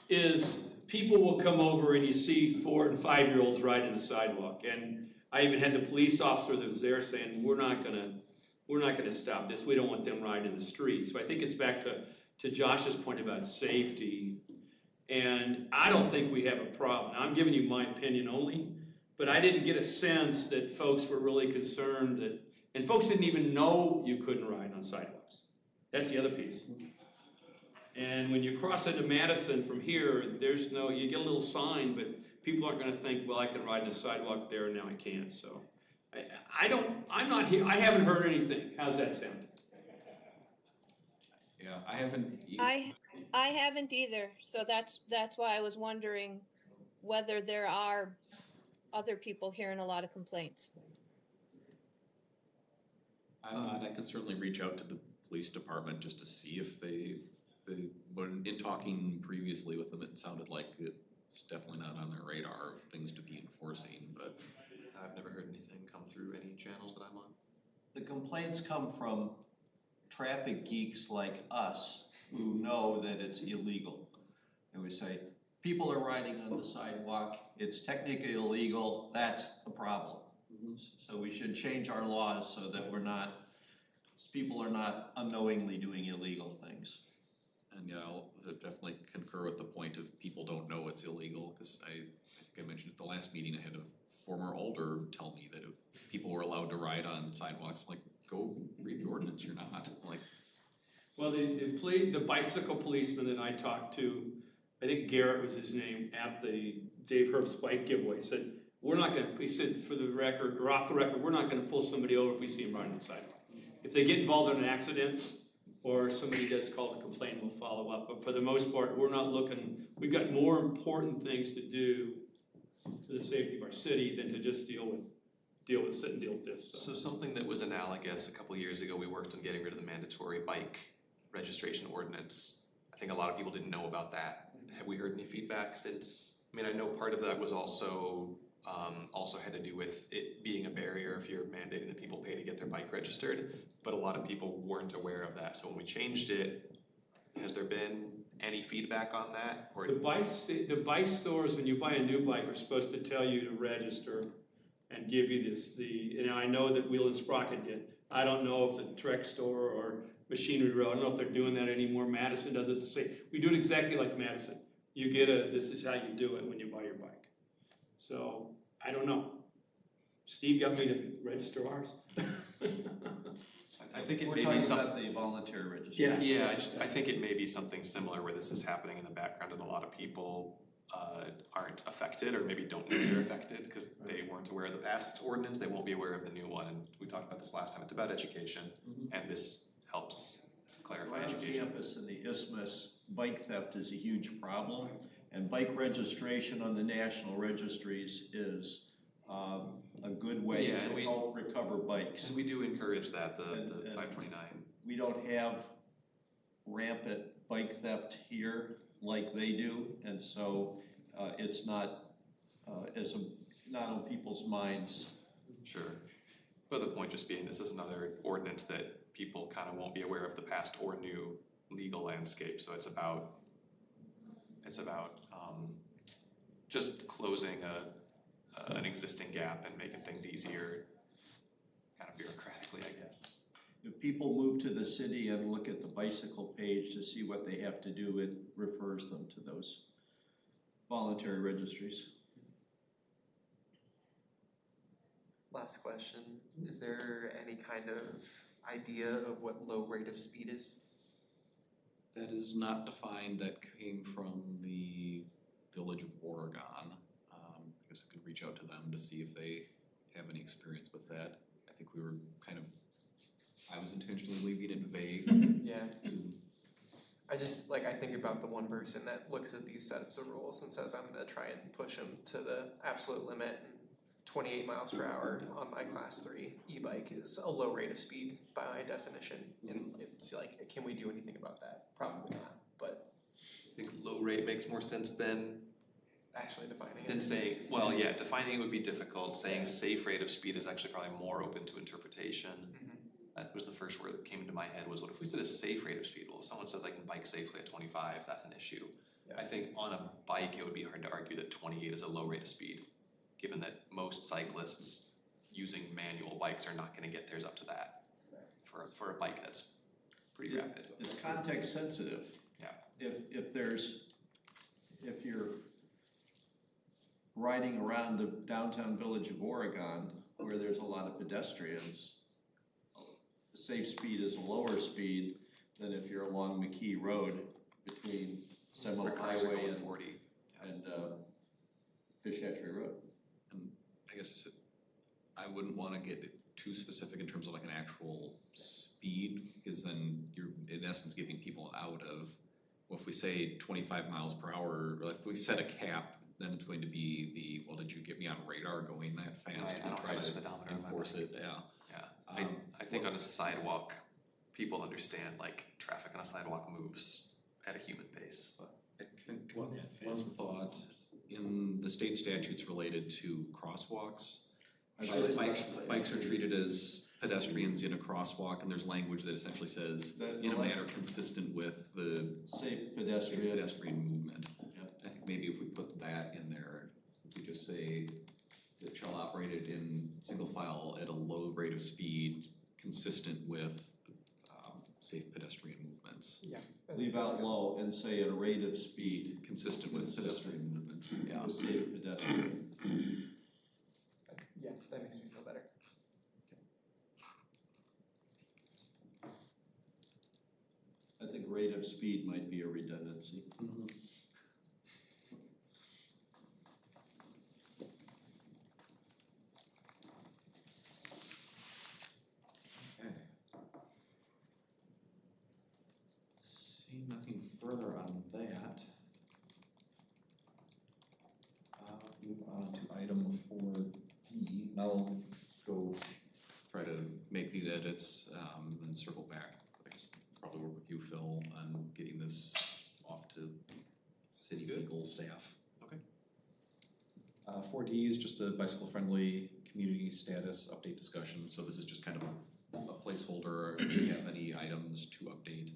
Is people will come over and you see 4- and 5-year-olds riding the sidewalk, and I even had the police officer that was there saying, we're not gonna stop this. We don't want them riding in the streets. So I think it's back to Josh's point about safety, and I don't think we have a problem. Now, I'm giving you my opinion only, but I didn't get a sense that folks were really concerned that. And folks didn't even know you couldn't ride on sidewalks. That's the other piece. And when you cross into Madison from here, you get a little sign, but people aren't gonna think, well, I can ride the sidewalk there and now I can't, so. I'm not here, I haven't heard anything. How's that sound? Yeah, I haven't. I haven't either, so that's why I was wondering whether there are other people hearing a lot of complaints. I can certainly reach out to the police department just to see if when in talking previously with them, it sounded like it's definitely not on their radar of things to be enforcing, but I've never heard anything come through any channels that I'm on. The complaints come from traffic geeks like us who know that it's illegal. And we say, people are riding on the sidewalk, it's technically illegal, that's a problem. So we should change our laws so that people are not unknowingly doing illegal things. And yeah, I'll definitely concur with the point of people don't know it's illegal, because I think I mentioned at the last meeting, I had a former alder tell me that if people were allowed to ride on sidewalks, I'm like, go read the ordinance, you're not. I'm like, Well, the bicycle policeman that I talked to, I think Garrett was his name, at the Dave Herbst bike giveaway, said, he said, for the record, or off the record, we're not gonna pull somebody over if we see them riding on the sidewalk. If they get involved in an accident, or somebody does call to complain, we'll follow up. But for the most part, we're not looking, we've got more important things to do for the safety of our city than to just deal with this. So something that was analogous a couple of years ago, we worked on getting rid of the mandatory bike registration ordinance. I think a lot of people didn't know about that. Have we heard any feedback since? I mean, I know part of that was also had to do with it being a barrier if you're mandating that people pay to get their bike registered, but a lot of people weren't aware of that. So when we changed it, has there been any feedback on that? Or the bike stores, when you buy a new bike, are supposed to tell you to register and give you and I know that Wheel and Sprocket did. I don't know if the Trek store or Machinery Row, I don't know if they're doing that anymore. Madison does it the same. We do it exactly like Madison. You get this is how you do it when you buy your bike. So, I don't know. Steve got me to register ours. I think it We're may talking be about the voluntary registration. Yeah, I think it may be something similar where this is happening in the background and a lot of people aren't affected, or maybe don't know they're affected because they weren't aware of the past ordinance. They won't be aware of the new one. And we talked about this last time. It's about education, and this helps clarify Around education. campus and the isthmus, bike theft is a huge problem, and bike registration on the national registries is a good way to help recover bikes. And we do encourage that, the 529. We don't have rampant bike theft here like they do, and so it's not not on people's minds. Sure. But the point just being, this is another ordinance that people kind of won't be aware of the past or new legal landscape. So it's about just closing an existing gap and making things easier, kind of bureaucratically, I guess. If people move to the city and look at the bicycle page to see what they have to do, it refers them to those voluntary registries. Last question, is there any kind of idea of what low rate of speed is? That is not defined. That came from the Village of Oregon. I guess we could reach out to them to see if they have any experience with that. I think we were I was intentionally leaving it vague. Yeah. I think about the one person that looks at these sets of rules and says, I'm gonna try and push them to the absolute limit. 28 miles per hour on my class 3 e-bike is a low rate of speed by definition. And it's like, can we do anything about that? Probably not, but. I think low rate makes more sense than Actually defining it. Than saying, well, yeah, defining it would be difficult. Saying safe rate of speed is actually probably more open to interpretation. That was the first word that came into my head was, what if we said a safe rate of speed? Well, if someone says I can bike safely at 25, that's an issue. I think on a bike, it would be hard to argue that 28 is a low rate of speed, given that most cyclists using manual bikes are not going to get theirs up to that for a bike that's pretty rapid. It's context sensitive. Yeah. If you're riding around the downtown Village of Oregon where there's a lot of pedestrians, the safe speed is a lower speed than if you're along McKee Road between Seminole Highway and 40 and Fish Hatchery Road. And I guess I wouldn't want to get too specific in terms of like an actual speed, because then you're in essence giving people an out of, well, if we say 25 miles per hour, or if we set a cap, then it's going to be the, well, did you get me on radar going that fast? Right, I don't have a speedometer on my enforce bike. it, yeah. Yeah, I think on a sidewalk, people understand like traffic on a sidewalk moves at a human pace. I think one thought in the state statutes related to crosswalks, bikes are treated as pedestrians in a crosswalk, and there's language that essentially says in a manner consistent with the safe pedestrian movement. I think maybe if we put that in there, we just say that shall operate it in single file at a low rate of speed consistent with safe pedestrian movements. Yeah. Leave out low and say at a rate of speed consistent with pedestrian movements. Yeah. With safe pedestrian. Yeah, that makes me feel better. I think rate of speed might be a redundancy. See nothing further on that. Move on to item 4D. Now I'll go try to make these edits and circle back. I guess probably work with you, Phil, on getting this off to city legal staff. Okay. 4D is just a bicycle-friendly community status update discussion. So this is just kind of a placeholder if you have any items to update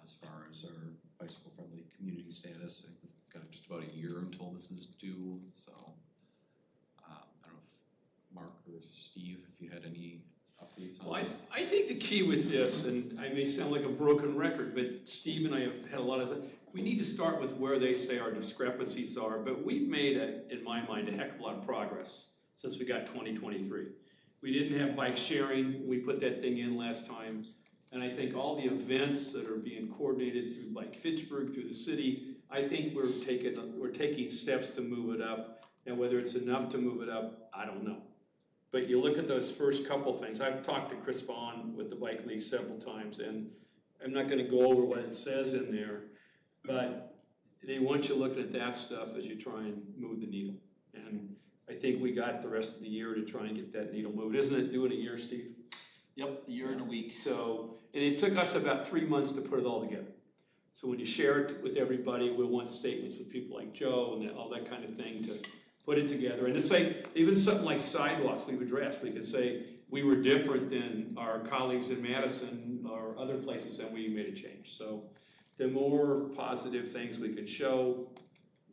as far as our bicycle-friendly community status. I think we've got just about a year until this is due. So I don't know if Mark or Steve, if you had any updates on that. I think the key with this, and I may sound like a broken record, but Steve and I have had a lot of, we need to start with where they say our discrepancies are, but we've made, in my mind, a heck of a lot of progress since we got 2023. We didn't have bike sharing, we put that thing in last time, and I think all the events that are being coordinated through Bike Fitchburg, through the city, I think we're taking steps to move it up. Now, whether it's enough to move it up, I don't know. But you look at those first couple things. I've talked to Chris Vaughn with the Bike League several times, and I'm not gonna go over what it says in there, but they want you looking at that stuff as you try and move the needle. And I think we got the rest of the year to try and get that needle moved. Isn't it due in a year, Steve? Yep, a year and a week. So, and it took us about 3 months to put it all together. So when you share it with everybody, we want statements with people like Joe and all that kind of thing to put it together. And to say, even something like sidewalks we've addressed, we could say we were different than our colleagues in Madison or other places and we made a change. So the more positive things we could show,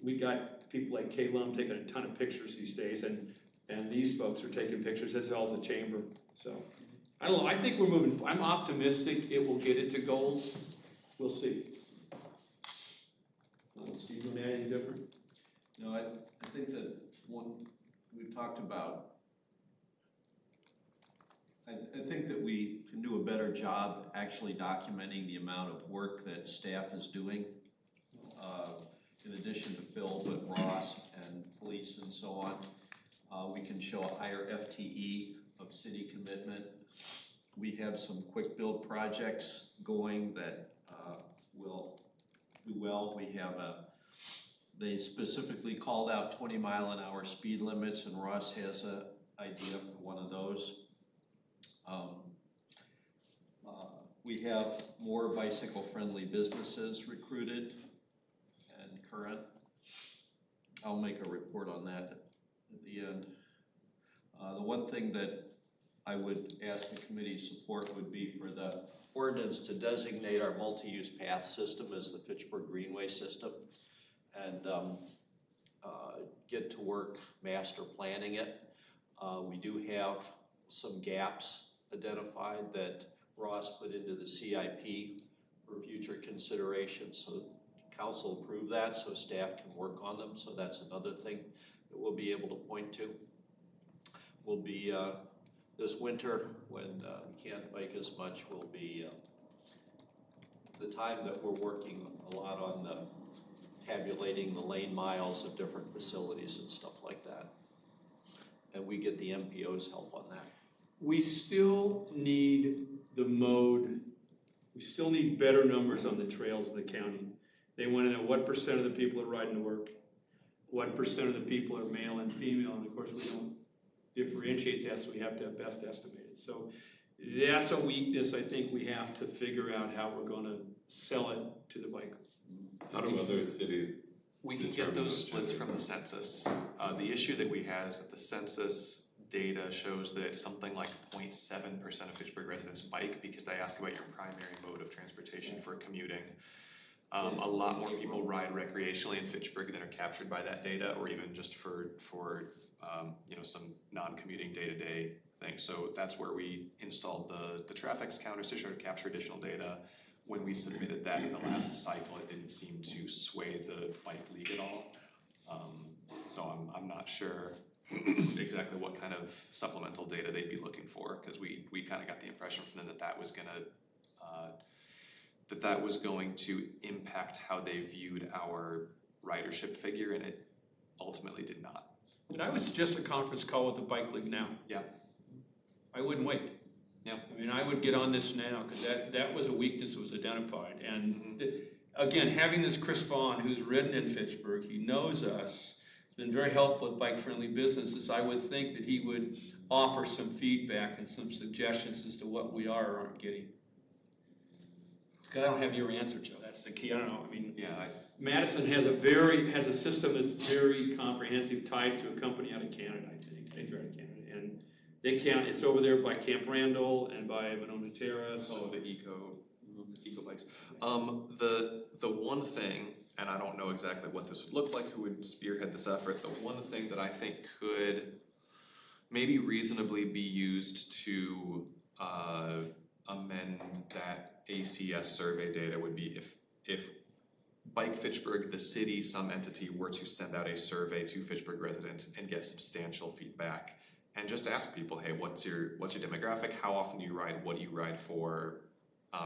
we got people like Kay Lum taking a ton of pictures these days, and these folks are taking pictures as well as the chamber. So, I don't know, I think we're moving, I'm optimistic it will get it to gold. We'll see. Steve, you want to add anything different? No, I think that one, we've talked about, I think that we can do a better job actually documenting the amount of work that staff is doing. In addition to Phil, but Ross and police and so on. We can show a higher FTE of city commitment. We have some quick build projects going that will do well. We have they specifically called out 20-mile-an-hour speed limits, and Ross has an idea for one of those. We have more bicycle-friendly businesses recruited and current. I'll make a report on that at the end. The one thing that I would ask the committee's support would be for the Ordinance to designate our multi-use path system as the Fitchburg Greenway system and get to work master planning it. We do have some gaps identified that Ross put into the CIP for future consideration. So council approved that so staff can work on them. So that's another thing that we'll be able to point to. We'll be this winter when we can't bike as much will be the time that we're working a lot on tabulating the lane miles of different facilities and stuff like that. And we get the MPO's help on that. We still need the mode, we still need better numbers on the trails of the county. They want to know what % of the people are riding to work, what % of the people are male and female, and of course we don't differentiate that, so we have to have best estimated. So that's a weakness I think we have to figure out how we're going to sell it to the bike. How do other cities? We can get those splits from the census. The issue that we have is that the census data shows that something like 0.7% of Fitchburg residents bike because they ask about your primary mode of transportation for commuting. A lot more people ride recreationally in Fitchburg than are captured by that data, or even just for some non-commuting day-to-day things. So that's where we installed the traffic counters to capture additional data. When we submitted that in the last cycle, it didn't seem to sway the bike league at all. So I'm not sure exactly what kind of supplemental data they'd be looking for, because we kind of got the impression from them that that was going to impact how they viewed our ridership figure, and it ultimately did not. And I would suggest a conference call with the bike league now. Yeah. I wouldn't wait. Yeah. I mean, I would get on this now, because that was a weakness that was identified. And again, having this Chris Vaughn, who's ridden in Fitchburg, he knows us, been very helpful with bike-friendly businesses. I would think that he would offer some feedback and some suggestions as to what we are or aren't getting. Because I don't have your answer, Joe. That's the key. I don't know. I mean, Madison has a system that's very comprehensive, tied to a company out of Canada, I think. They're out of Canada, and they count. It's over there by Camp Randall and by Monona Terrace. So the eco bikes. The one thing, and I don't know exactly what this would look like, who would spearhead this effort. The one thing that I think could maybe reasonably be used to amend that ACS survey data would be if Bike Fitchburg, the city, some entity, were to send out a survey to Fitchburg residents and get substantial feedback, and just ask people, hey, what's your demographic? How often do you ride? What do you ride for?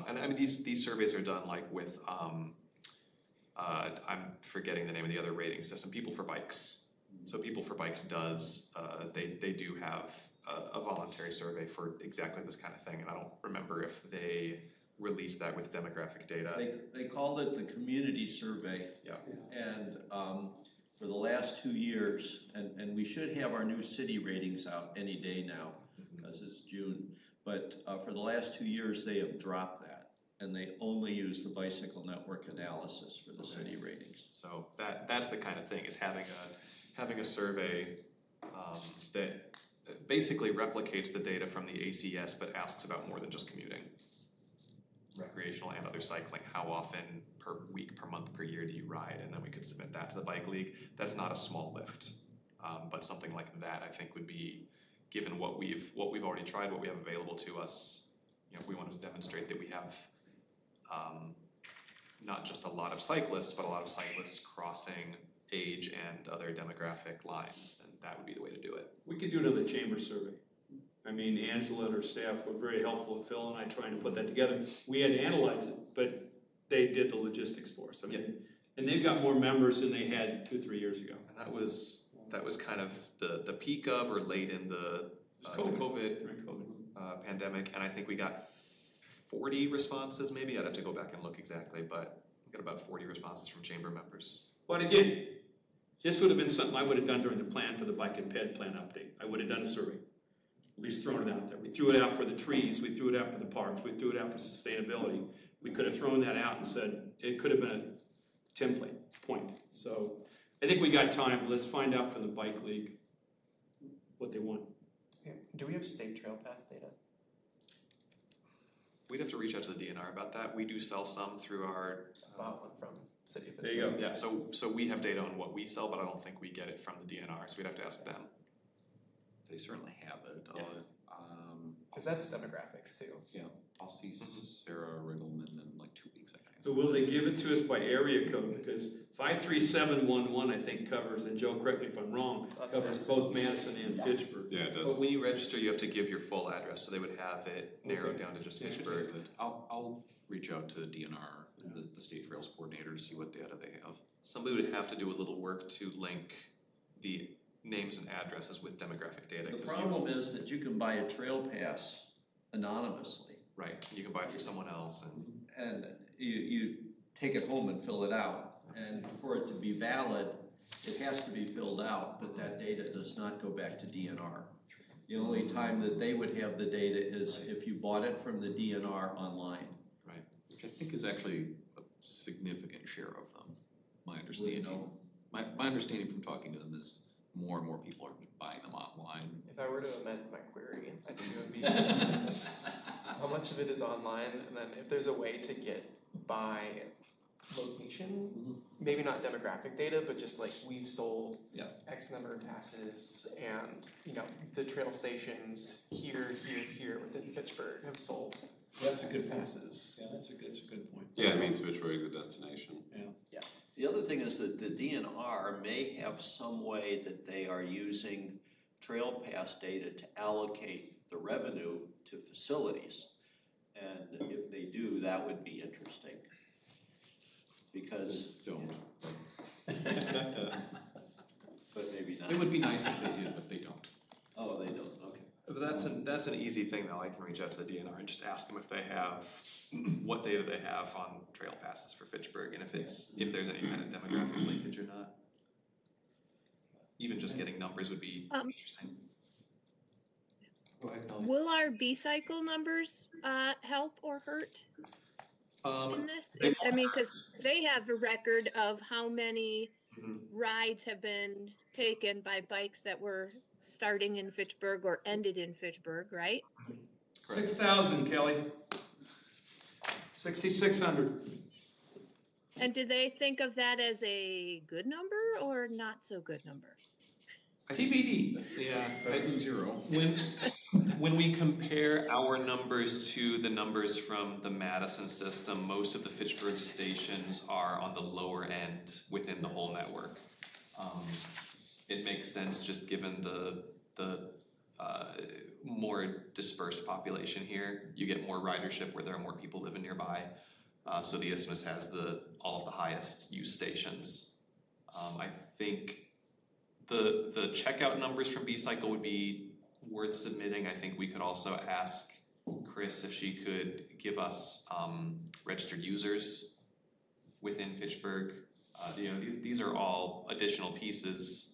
And I mean, these surveys are done like with I'm forgetting the name of the other rating system. People for Bikes. So People for Bikes does they do have a voluntary survey for exactly this kind of thing, and I don't remember if they released that with demographic data. They called it the community survey. Yeah. And for the last 2 years, and we should have our new city ratings out any day now, because it's June. But for the last 2 years, they have dropped that, and they only use the bicycle network analysis for the city ratings. So that's the kind of thing, is having a survey that basically replicates the data from the ACS, but asks about more than just commuting. recreational and other cycling, how often per week, per month, per year do you ride? And then we could submit that to the bike league. That's not a small lift, but something like that I think would be, given what we've already tried, what we have available to us. You know, if we wanted to demonstrate that we have not just a lot of cyclists, but a lot of cyclists crossing age and other demographic lines, then that would be the way to do it. We could do another chamber survey. I mean, Angela and her staff were very helpful with Phil and I trying to put that together. We had to analyze it, but they did the logistics for us. I mean, and they've got more members than they had 2-3 years ago. And that was kind of the peak of, or late in the COVID pandemic, and I think we got 40 responses maybe. I'd have to go back and look exactly, but we got about 40 responses from chamber members. But again, this would have been something I would have done during the plan for the bike and ped plan update. I would have done a survey, at least thrown it out there. We threw it out for the trees, we threw it out for the parks, we threw it out for sustainability. We could have thrown that out and said, it could have been a template point. So I think we got time. Let's find out from the bike league what they want. Okay. Do we have state trail pass data? We'd have to reach out to the DNR about that. We do sell some through our... Bought one from City of Fitchburg. There you go. Yeah, so we have data on what we sell, but I don't think we get it from the DNR, so we'd have to ask them. They certainly have it. Because that's demographics too. Yeah, I'll see Sarah Riggleman in like 2 weeks, I think. So will they give it to us by area code? Because 53711, I think, covers, and Joe, correct me if I'm wrong, covers both Madison and Fitchburg. Yeah, it does. But when you register, you have to give your full address, so they would have it narrowed down to just Fitchburg. I'll reach out to DNR, the State Trails Coordinator, to see what data they have. Somebody would have to do a little work to link the names and addresses with demographic data. The problem is that you can buy a trail pass anonymously. Right, you can buy it for someone else. And you take it home and fill it out. And for it to be valid, it has to be filled out, but that data does not go back to DNR. The only time that they would have the data is if you bought it from the DNR online. Right. Which I think is actually a significant share of them, my understanding. My understanding from talking to them is more and more people are buying them online. If I were to amend my query, I think it would be how much of it is online, and then if there's a way to get by location, maybe not demographic data, but just like we've sold X number of passes, and you know the trail stations here within Fitchburg have sold. That's a good passes. Yeah, that's a good point. Yeah, it means Fitchburg is a destination. Yeah. The other thing is that the DNR may have some way that they are using trail pass data to allocate the revenue to facilities. And if they do, that would be interesting. Because... Don't. But maybe not. It would be nice if they did, but they don't. Oh, they don't, okay. But that's an easy thing though. I can reach out to the DNR and just ask them if they have, what data they have on trail passes for Fitchburg, and if there's any kind of demographic linkage or not. Even just getting numbers would be interesting. Go ahead, Kelly. Will our B-cycle numbers help or hurt in this? I mean, because they have a record of how many rides have been taken by bikes that were starting in Fitchburg or ended in Fitchburg, right? 6,000, Kelly. 6,600. And do they think of that as a good number or not so good number? TBD. Yeah, Better than zero. When we compare our numbers to the numbers from the Madison system, most of the Fitchburg stations are on the lower end within the whole network. It makes sense just given the more dispersed population here. You get more ridership where there are more people living nearby. So the Isthmus has all of the highest use stations. I think the checkout numbers from B-Cycle would be worth submitting. I think we could also ask Chris if she could give us registered users within Fitchburg. These are all additional pieces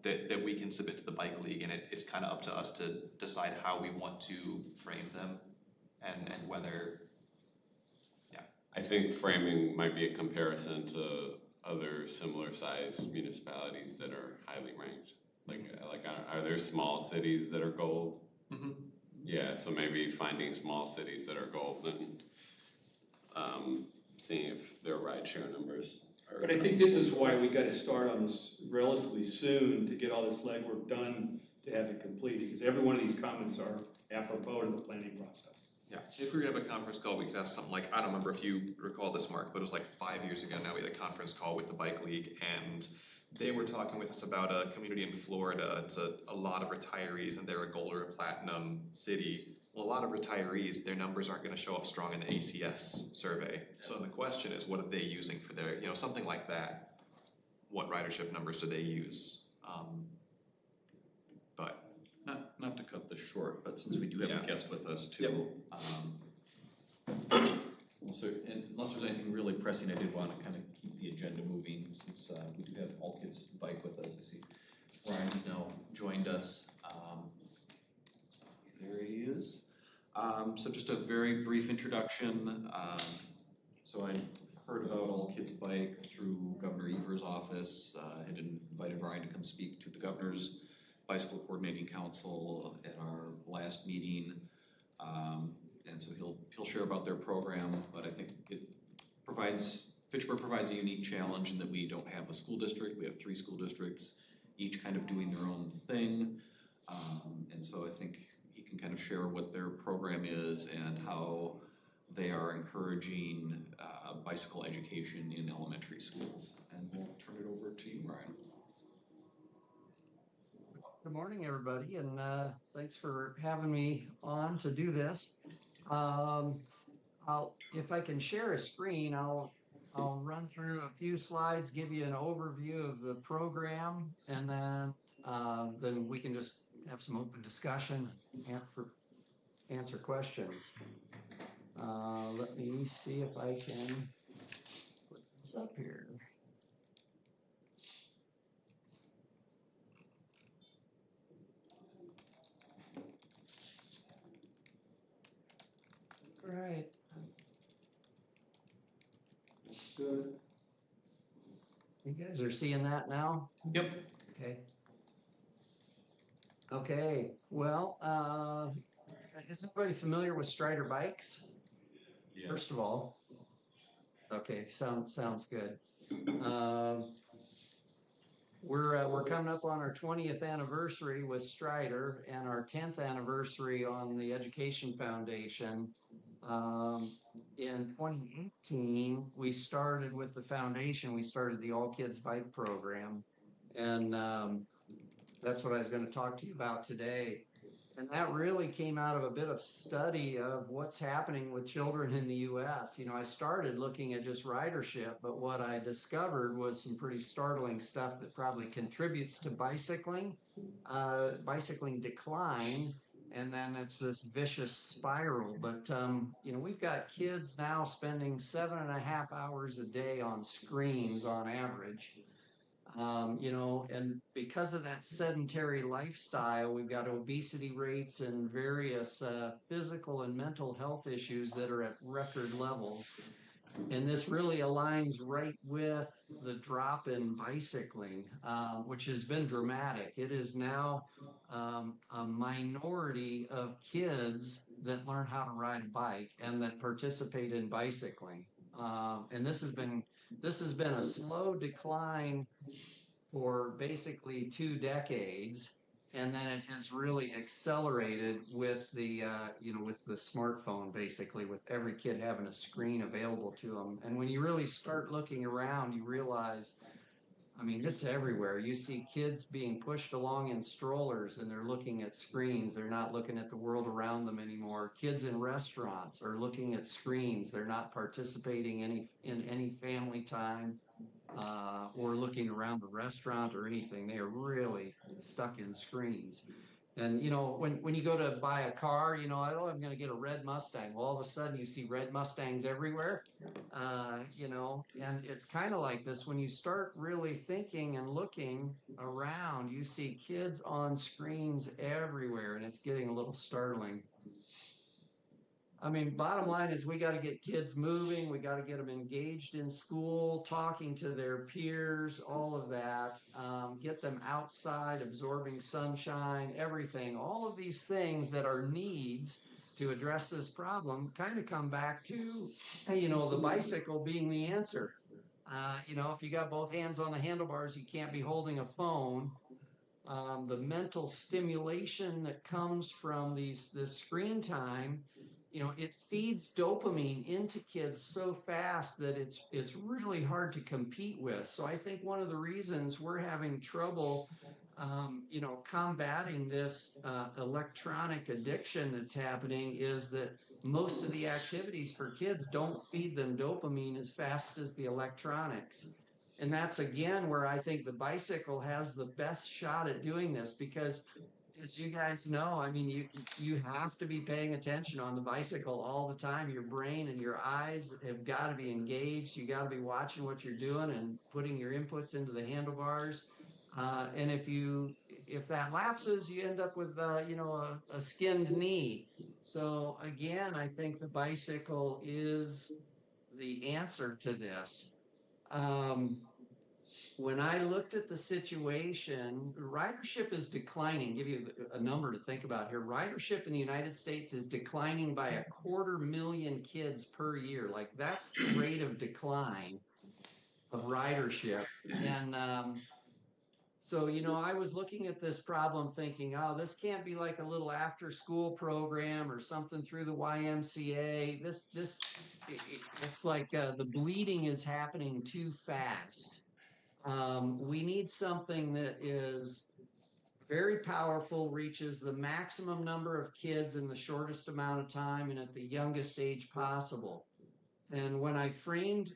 that we can submit to the bike league, and it's kind of up to us to decide how we want to frame them and whether. I think framing might be a comparison to other similar sized municipalities that are highly ranked. Like are there small cities that are gold? Mm-hmm. Yeah, so maybe finding small cities that are gold. And seeing if their rideshare numbers are. But I think this is why we gotta start on this relatively soon to get all this legwork done to have it completed, because every one of these comments are apropos to the planning process. Yeah, if we were to have a conference call, we could have something like, I don't remember if you recall this, Mark, but it was like 5 years ago now, we had a conference call with the Bike League, and they were talking with us about a community in Florida. It's a lot of retirees, and they're a gold or a platinum city. Well, a lot of retirees, their numbers aren't gonna show up strong in the ACS survey. So the question is, what are they using for their, something like that? What ridership numbers do they use? But Not to cut this short, but since we do have a guest with us too, so unless there's anything really pressing, I did want to kind of keep the agenda moving since we do have All Kids Bike with us. I see Ryan has now joined us. There he is. So just a very brief introduction. So I heard about All Kids Bike through Governor U-verse office. Had invited Ryan to come speak to the governor's Bicycle Coordinating Council at our last meeting, and so he'll share about their program. But I think Fitchburg provides a unique challenge in that we don't have a school district. We have 3 school districts, each kind of doing their own thing, and so I think he can kind of share what their program is and how they are encouraging bicycle education in elementary schools. And we'll turn it over to you, Ryan. Good morning, everybody, and thanks for having me on to do this. If I can share a screen, I'll run through a few slides, give you an overview of the program, and then we can just have some open discussion and answer questions. Let me see if I can put this up here. Right. Good. You guys are seeing that now? Yep. Okay. Okay. Well, is everybody familiar with Strider bikes? Yes. First of all. Okay. Sounds good. We're coming up on our 20th anniversary with Strider and our 10th anniversary on the Education Foundation. In 2018, we started with the foundation. We started the All Kids Bike program, and that's what I was going to talk to you about today. And that really came out of a bit of study of what's happening with children in the U.S. I started looking at just ridership, but what I discovered was some pretty startling stuff that probably contributes to bicycling decline, and then it's this vicious spiral. But, we've got kids now spending 7.5 hours a day on screens on average. And because of that sedentary lifestyle, we've got obesity rates and various physical and mental health issues that are at record levels. And this really aligns right with the drop in bicycling, which has been dramatic. It is now a minority of kids that learn how to ride a bike and that participate in bicycling. And this has been a slow decline for basically 2 decades, and then it has really accelerated with the with the smartphone, basically, with every kid having a screen available to them. And when you really start looking around, you realize, it's everywhere. You see kids being pushed along in strollers and they're looking at screens. They're not looking at the world around them anymore. Kids in restaurants are looking at screens. They're not participating in any family time or looking around the restaurant or anything. They are really stuck in screens. And, when you go to buy a car, I'm going to get a red Mustang. Well, all of a sudden you see red Mustangs everywhere, and it's kind of like this. When you start really thinking and looking around, you see kids on screens everywhere, and it's getting a little startling. Bottom line is we got to get kids moving. We got to get them engaged in school, talking to their peers, all of that. Get them outside, absorbing sunshine, everything. All of these things that are needs to address this problem kind of come back to, you know, the bicycle being the answer. You know, if you got both hands on the handlebars, you can't be holding a phone. The mental stimulation that comes from this screen time, you know, it feeds dopamine into kids so fast that it's really hard to compete with. So I think one of the reasons we're having trouble, you know, combating this electronic addiction that's happening is that most of the activities for kids don't feed them dopamine as fast as the electronics. And that's again where I think the bicycle has the best shot at doing this, because as you guys know, I mean, you have to be paying attention on the bicycle all the time. Your brain and your eyes have got to be engaged. You got to be watching what you're doing and putting your inputs into the handlebars. And if that lapses, you end up with you know, a skinned knee. So again, I think the bicycle is the answer to this. When I looked at the situation, ridership is declining. Give you a number to think about here. Ridership in the United States is declining by 250,000 kids per year. Like, that's the rate of decline of ridership. And so, you know, I was looking at this problem thinking, oh, this can't be like a little after school program or something through the YMCA. It's like the bleeding is happening too fast. We need something that is very powerful, reaches the maximum number of kids in the shortest amount of time and at the youngest age possible. And when I framed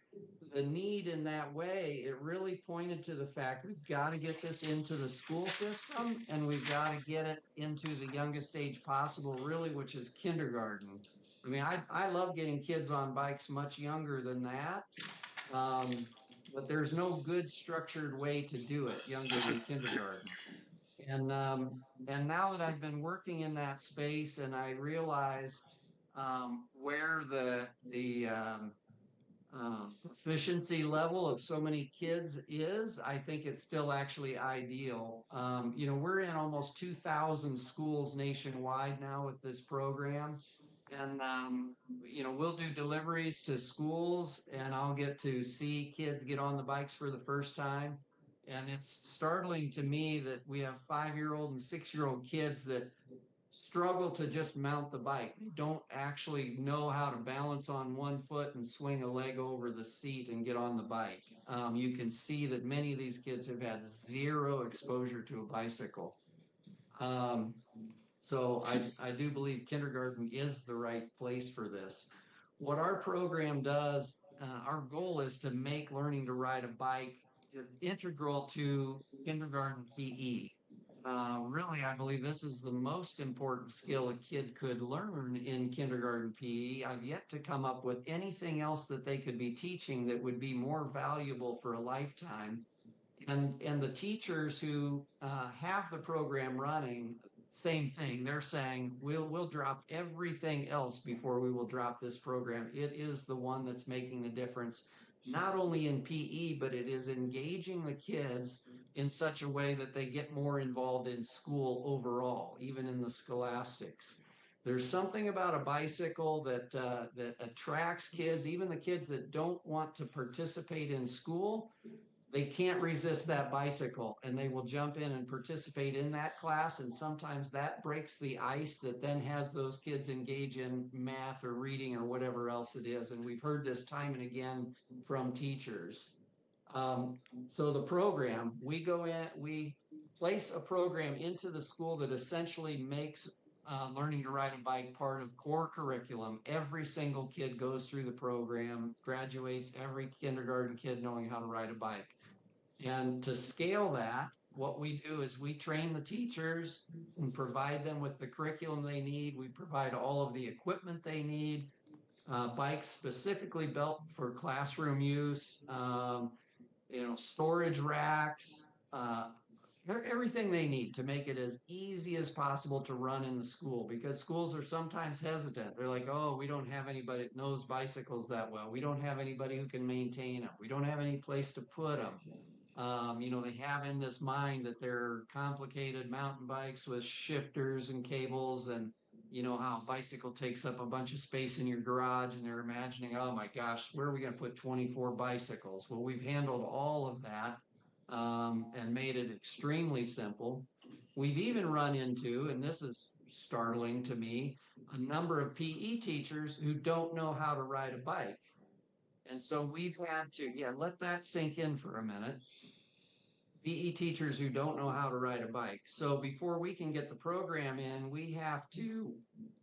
the need in that way, it really pointed to the fact we've got to get this into the school system, and we've got to get it into the youngest age possible, really, which is kindergarten. I mean, I love getting kids on bikes much younger than that. But there's no good structured way to do it younger than kindergarten. And now that I've been working in that space, and I realize where the proficiency level of so many kids is, I think it's still actually ideal. You know, we're in almost 2,000 schools nationwide now with this program. And, you know, we'll do deliveries to schools, and I'll get to see kids get on the bikes for the first time. And it's startling to me that we have 5-year-old and 6-year-old kids that struggle to just mount the bike. They don't actually know how to balance on one foot and swing a leg over the seat and get on the bike. You can see that many of these kids have had zero exposure to a bicycle. So I do believe kindergarten is the right place for this. What our program does, our goal is to make learning to ride a bike integral to kindergarten PE. Really, I believe this is the most important skill a kid could learn in kindergarten PE. I've yet to come up with anything else that they could be teaching that would be more valuable for a lifetime. And the teachers who have the program running, same thing. They're saying, we'll drop everything else before we will drop this program. It is the one that's making the difference, not only in PE, but it is engaging the kids in such a way that they get more involved in school overall, even in the scholastics. There's something about a bicycle that attracts kids, even the kids that don't want to participate in school. They can't resist that bicycle, and they will jump in and participate in that class. And sometimes that breaks the ice that then has those kids engage in math or reading or whatever else it is. And we've heard this time and again from teachers. So the program, we go in, we place a program into the school that essentially makes learning to ride a bike part of core curriculum. Every single kid goes through the program, graduates, every kindergarten kid knowing how to ride a bike. And to scale that, what we do is we train the teachers and provide them with the curriculum they need. We provide all of the equipment they need, bikes specifically built for classroom use, you know, storage racks, everything they need to make it as easy as possible to run in the school, because schools are sometimes hesitant. They're like, oh, we don't have anybody that knows bicycles that well. We don't have anybody who can maintain them. We don't have any place to put them. You know, they have in this mind that they're complicated mountain bikes with shifters and cables, and you know, how a bicycle takes up a bunch of space in your garage and they're imagining, oh my gosh, where are we going to put 24 bicycles? Well, we've handled all of that and made it extremely simple. We've even run into, and this is startling to me, a number of PE teachers who don't know how to ride a bike. And so we've had to, yeah, let that sink in for a minute. PE teachers who don't know how to ride a bike. So before we can get the program in, we have to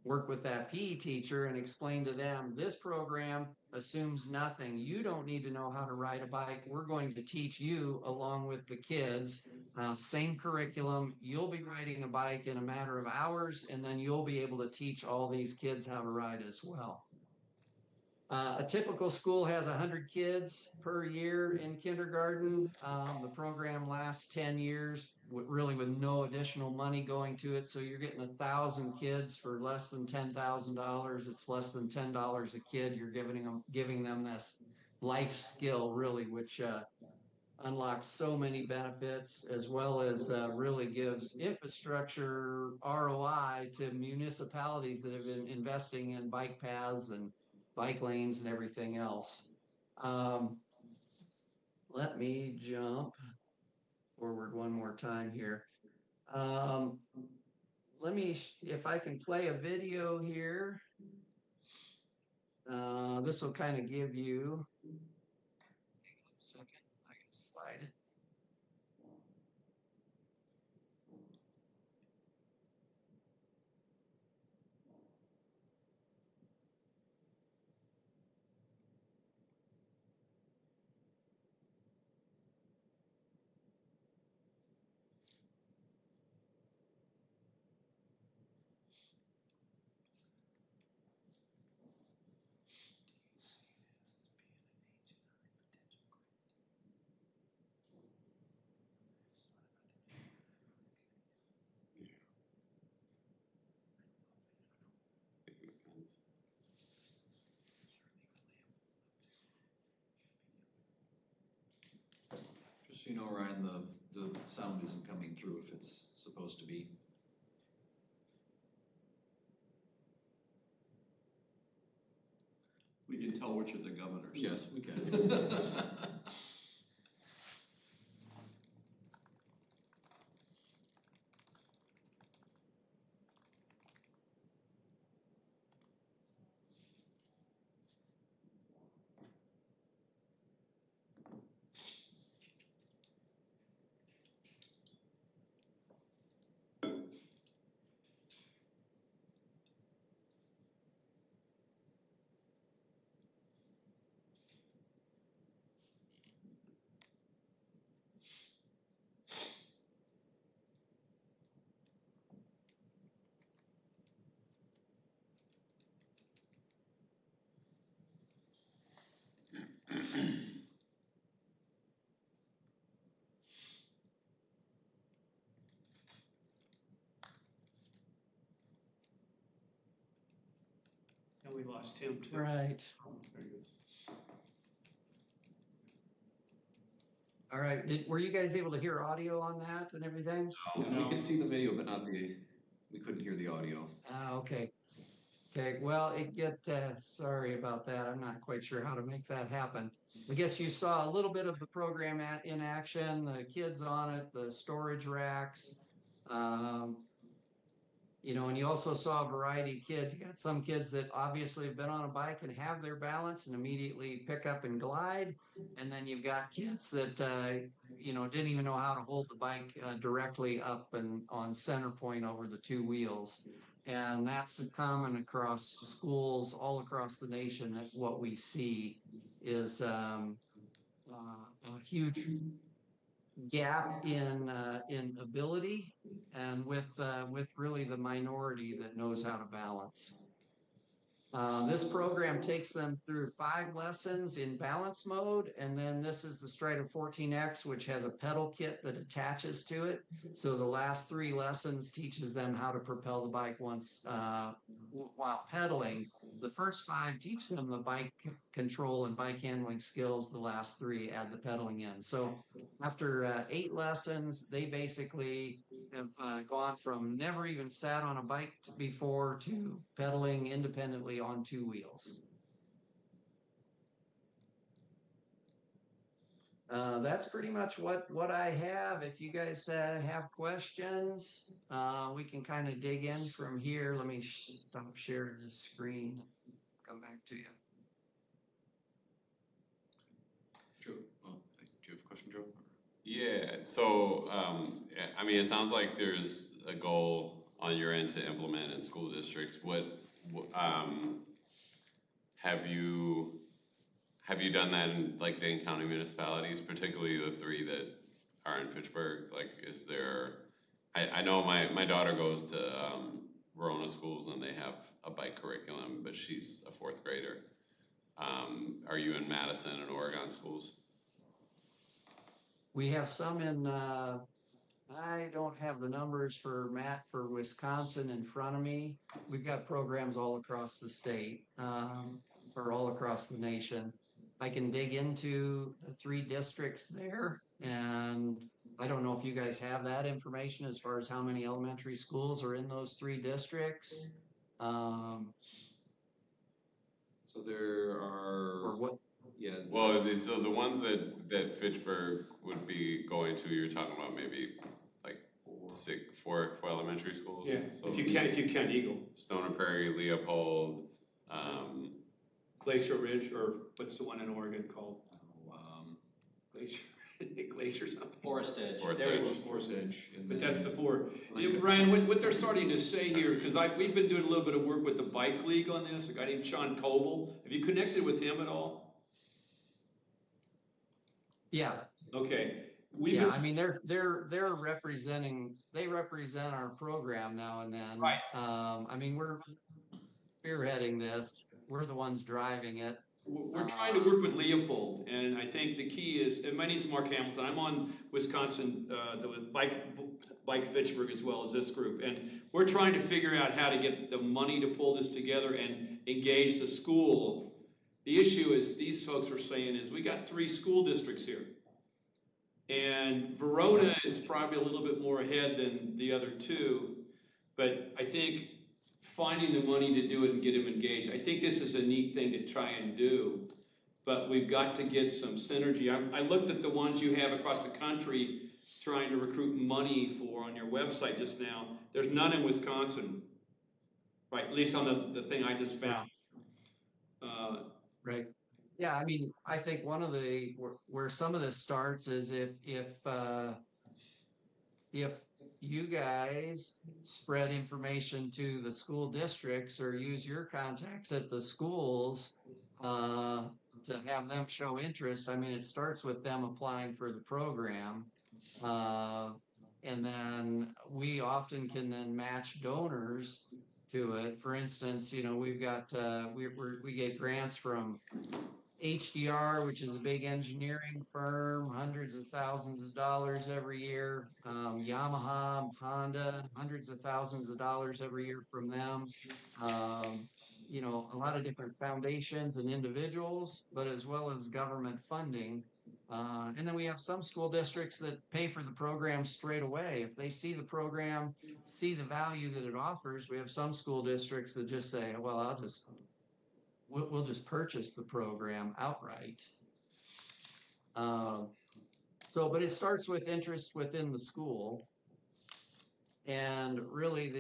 work with that PE teacher and explain to them, this program assumes nothing. You don't need to know how to ride a bike. We're going to teach you along with the kids. Same curriculum. You'll be riding a bike in a matter of hours, and then you'll be able to teach all these kids how to ride as well. A typical school has 100 kids per year in kindergarten. The program lasts 10 years, really with no additional money going to it. So you're getting 1,000 kids for less than $10,000. It's less than $10 a kid. You're giving them this life skill, really, which unlocks so many benefits, as well as really gives infrastructure ROI to municipalities that have been investing in bike paths and bike lanes and everything else. Let me jump forward one more time here. Let me, if I can play a video here, this will kind of give you, hang on a second, I can slide it. Just so you know, Ryan, the sound isn't coming through if it's supposed to be. We can tell which of the governors. Yes, we can. And we lost Tim too. Right. Very good. All right. Were you guys able to hear audio on that and everything? We could see the video, but not we couldn't hear the audio. Okay. Okay. Well, sorry about that. I'm not quite sure how to make that happen. I guess you saw a little bit of the program in action, the kids on it, the storage racks. You know, and you also saw a variety of kids. You got some kids that obviously have been on a bike and have their balance and immediately pick up and glide. And then you've got kids that, you know, didn't even know how to hold the bike directly up and on center point over the two wheels. And that's common across schools all across the nation, that what we see is a huge gap in ability, and with really the minority that knows how to balance. This program takes them through 5 lessons in balance mode, and then this is the Strider 14X, which has a pedal kit that attaches to it. So the last 3 lessons teaches them how to propel the bike once while pedaling. The first 5 teach them the bike control and bike handling skills. The last 3 add the pedaling in. So after 8 lessons, they basically have gone from never even sat on a bike before to pedaling independently on two wheels. That's pretty much what I have. If you guys have questions, we can kind of dig in from here. Let me stop sharing this screen. Come back to you. Joe, well, do you have a question, Joe? Yeah, so, I mean, it sounds like there's a goal on your end to implement in school districts. Have you done that in like Dane County municipalities, particularly the three that are in Fitchburg? Like, is there, I know my daughter goes to Verona schools and they have a bike curriculum, but she's a fourth grader. Are you in Madison and Oregon schools? We have some in, I don't have the numbers for Wisconsin in front of me. We've got programs all across the state, or all across the nation. I can dig into the 3 districts there, and I don't know if you guys have that information as far as how many elementary schools are in those 3 districts. So there are. Or what? Yeah. Well, so the ones that Fitchburg would be going to, you're talking about maybe like 4 elementary schools? Yeah, So if you can, Eagle. Stoner Prairie, Leopold, Glacier Ridge, or what's the one in Oregon called? Glacier, Glacier something. Forest Edge. There it was, Forest Edge. But that's the 4. Yeah, Ryan, what they're starting to say here, because we've been doing a little bit of work with the Bike League on this, a guy named Sean Koval. Have you connected with him at all? Yeah. Okay. I mean, they're representing, they represent our program now and then. Right. I mean, we're spearheading this. We're the ones driving it. We're trying to work with Leopold, and I think the key is, and my name's Mark Hamilton. I'm on Wisconsin, the Bike Fitchburg as well as this group, and we're trying to figure out how to get the money to pull this together and engage the school. The issue is, these folks are saying is, we got 3 school districts here. And Verona is probably a little bit more ahead than the other 2, but I think finding the money to do it and get them engaged, I think this is a neat thing to try and do, but we've got to get some synergy. I looked at the ones you have across the country trying to recruit money for on your website just now. There's none in Wisconsin, right? At least on the thing I just found. Right. Yeah, I mean, I think one of the where some of this starts is if you guys spread information to the school districts or use your contacts at the schools to have them show interest. I mean, it starts with them applying for the program, and then we often can then match donors to it. For instance, you know, we've got we get grants from HDR, which is a big engineering firm, hundreds of thousands of dollars every year. Yamaha, Honda, hundreds of thousands of dollars every year from them. You know, a lot of different foundations and individuals, but as well as government funding. And then we have some school districts that pay for the program straight away. If they see the program, see the value that it offers, we have some school districts that just say, well, we'll just purchase the program outright. But it starts with interest within the school. And really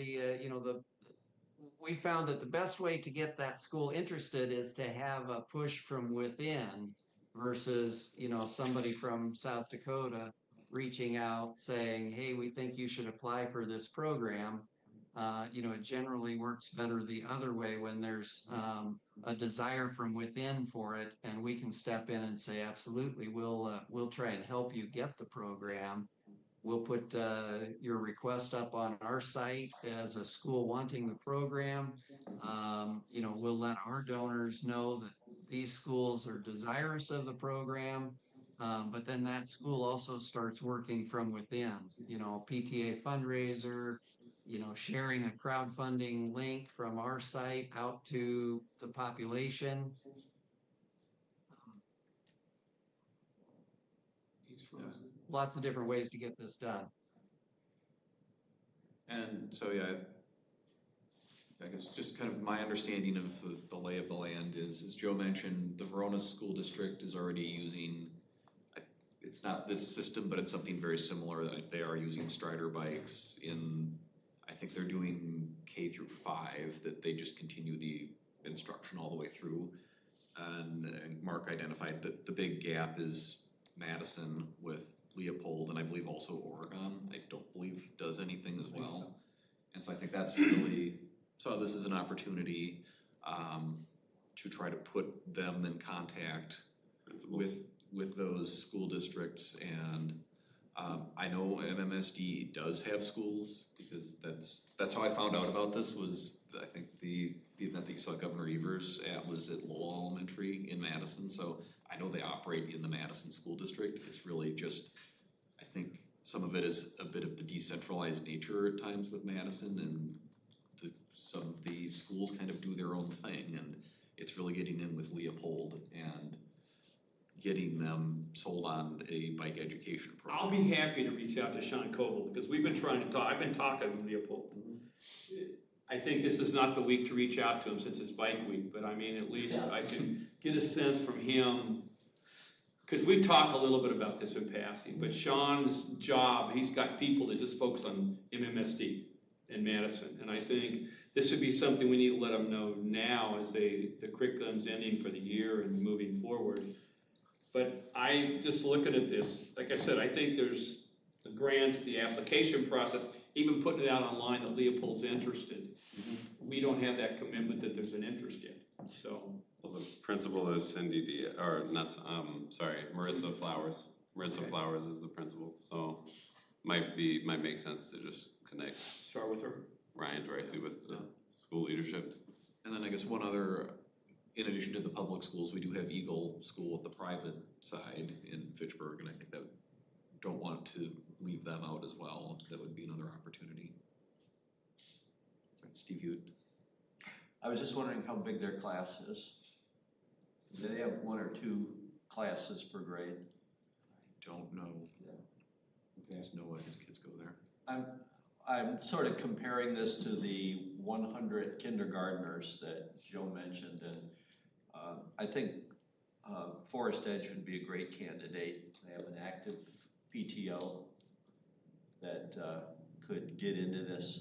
we found that the best way to get that school interested is to have a push from within versus, you know, somebody from South Dakota reaching out saying, hey, we think you should apply for this program. You know, it generally works better the other way when there's a desire from within for it, and we can step in and say, absolutely, we'll try and help you get the program. We'll put your request up on our site as a school wanting the program. You know, we'll let our donors know that these schools are desirous of the program, but then that school also starts working from within, you know, PTA fundraiser, you know, sharing a crowdfunding link from our site out to the population. Lots of different ways to get this done. And so, yeah, I guess just kind of my understanding of the lay of the land is, as Joe mentioned, the Verona School District is already using, it's not this system, but it's something very similar. They are using Strider bikes in, I think they're doing K through 5, that they just continue the instruction all the way through. And Mark identified that the big gap is Madison with Leopold, and I believe also Oregon, I don't believe does anything as well. And so I think that's really, so this is an opportunity to try to put them in contact with those school districts. And I know MMSD does have schools, because that's how I found out about this. Was I think the event that you saw Governor U-verse at was at Lowell Elementary in Madison. So I know they operate in the Madison School District. It's really just, I think some of it is a bit of the decentralized nature at times with Madison, and some of the schools kind of do their own thing, and it's really getting in with Leopold and getting them sold on a bike education program. I'll be happy to reach out to Sean Koval, because we've been trying to talk, I've been talking with Leopold. I think this is not the week to reach out to him since it's bike week, but I mean, at least I can get a sense from him, because we've talked a little bit about this in passing, but Sean's job, he's got people that just focus on MMSD in Madison, and I think this would be something we need to let them know now as the curriculum's ending for the year and moving forward. But I, just looking at this, like I said, I think there's the grants, the application process, even putting it out online that Leopold's interested. We don't have that commitment that there's an interest yet, so. Well, the principal is Cindy D, or not, Marissa Flowers. Marissa Flowers is the principal, so might make sense to just connect. Start with her. Ryan directly with the school leadership. And then I guess one other, in addition to the public schools, we do have Eagle School at the private side in Fitchburg, and I think that don't want to leave them out as well. That would be another opportunity. Steve Hewitt. I was just wondering how big their class is. Do they have 1 or 2 classes per grade? I don't know. Yeah. Ask Noah, his kids go there. I'm sort of comparing this to the 100 kindergartners that Joe mentioned, and I think Forest Edge would be a great candidate. They have an active PTO that could get into this.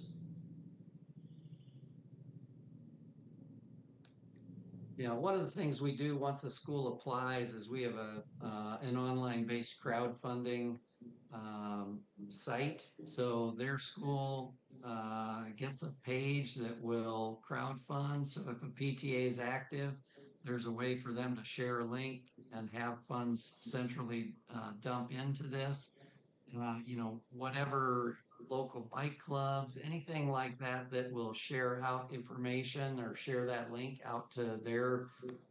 You know, one of the things we do once a school applies is we have an online-based crowdfunding site. So their school gets a page that will crowdfund. So if a PTA is active, there's a way for them to share a link and have funds centrally dump into this. You know, whatever local bike clubs, anything like that that will share out information or share that link out to their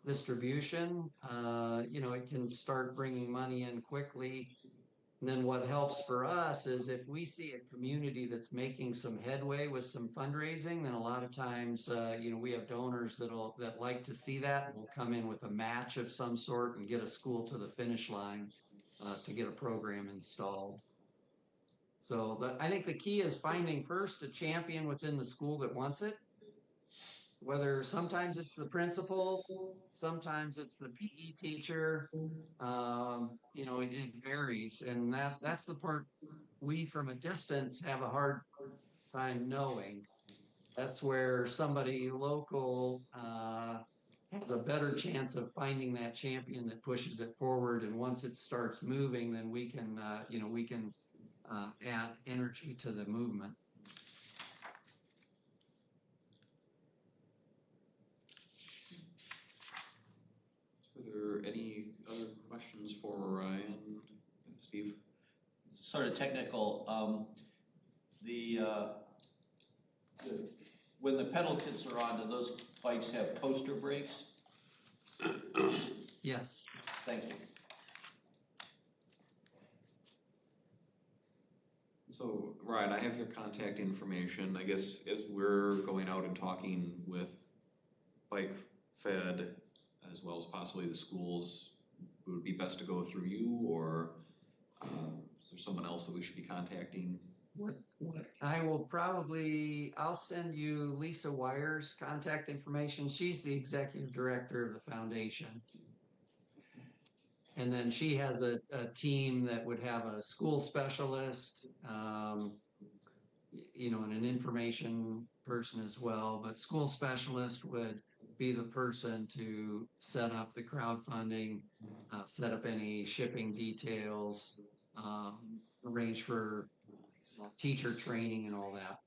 distribution, you know, it can start bringing money in quickly. And then what helps for us is if we see a community that's making some headway with some fundraising, then a lot of times, you know, we have donors that like to see that and will come in with a match of some sort and get a school to the finish line to get a program installed. So I think the key is finding first a champion within the school that wants it. Whether sometimes it's the principal, sometimes it's the PE teacher, you know, it varies. And that's the part we from a distance have a hard time knowing. That's where somebody local has a better chance of finding that champion that pushes it forward. And once it starts moving, then we can, you know, we can add energy to the movement. Are there any other questions for Ryan and Steve? Sort of technical. When the pedal kits are on, do those bikes have coaster brakes? Yes. Thank you. So, Ryan, I have your contact information. I guess as we're going out and talking with Bike Fed, as well as possibly the schools, it would be best to go through you, or is there someone else that we should be contacting? What I will probably, I'll send you Lisa Wire's contact information. She's the executive director of the foundation. And then she has a team that would have a school specialist, you know, and an information person as well. But school specialist would be the person to set up the crowdfunding, set up any shipping details, arrange for teacher training and all that.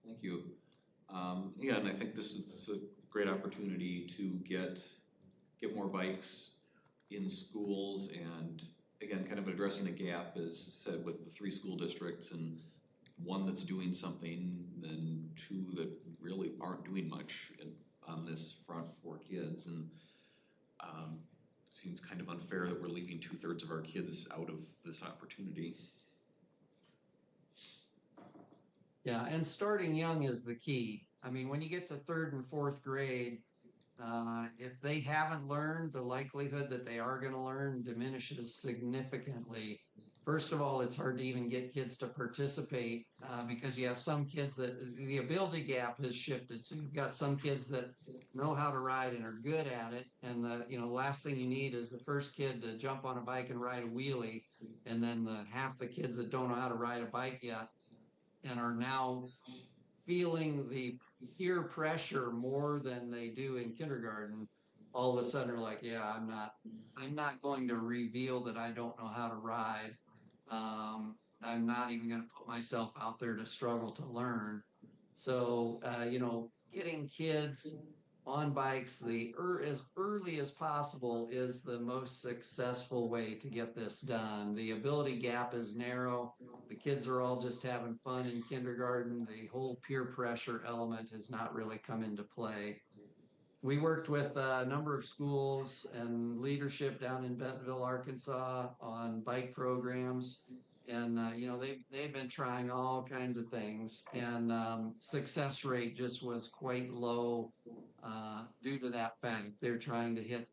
Thank you. Yeah, and I think this is a great opportunity to get more bikes in schools, and again, kind of addressing a gap, as said, with the 3 school districts, and 1 that's doing something, then 2 that really aren't doing much on this front for kids. And it seems kind of unfair that we're leaving 2/3 of our kids out of this opportunity. Yeah, and starting young is the key. I mean, when you get to 3rd and 4th grade, if they haven't learned, the likelihood that they are going to learn diminishes significantly. First of all, it's hard to even get kids to participate because you have some kids that the ability gap has shifted. So you've got some kids that know how to ride and are good at it, and the last thing you need is the first kid to jump on a bike and ride a wheelie, and then half the kids that don't know how to ride a bike yet and are now feeling the peer pressure more than they do in kindergarten, all of a sudden are like, yeah, I'm not going to reveal that I don't know how to ride. I'm not even going to put myself out there to struggle to learn. So, getting kids on bikes as early as possible is the most successful way to get this done. The ability gap is narrow. The kids are all just having fun in kindergarten. The whole peer pressure element has not really come into play. We worked with a number of schools and leadership down in Bentonville, Arkansas on bike programs. And, they've been trying all kinds of things, and success rate just was quite low due to that fact. They're trying to hit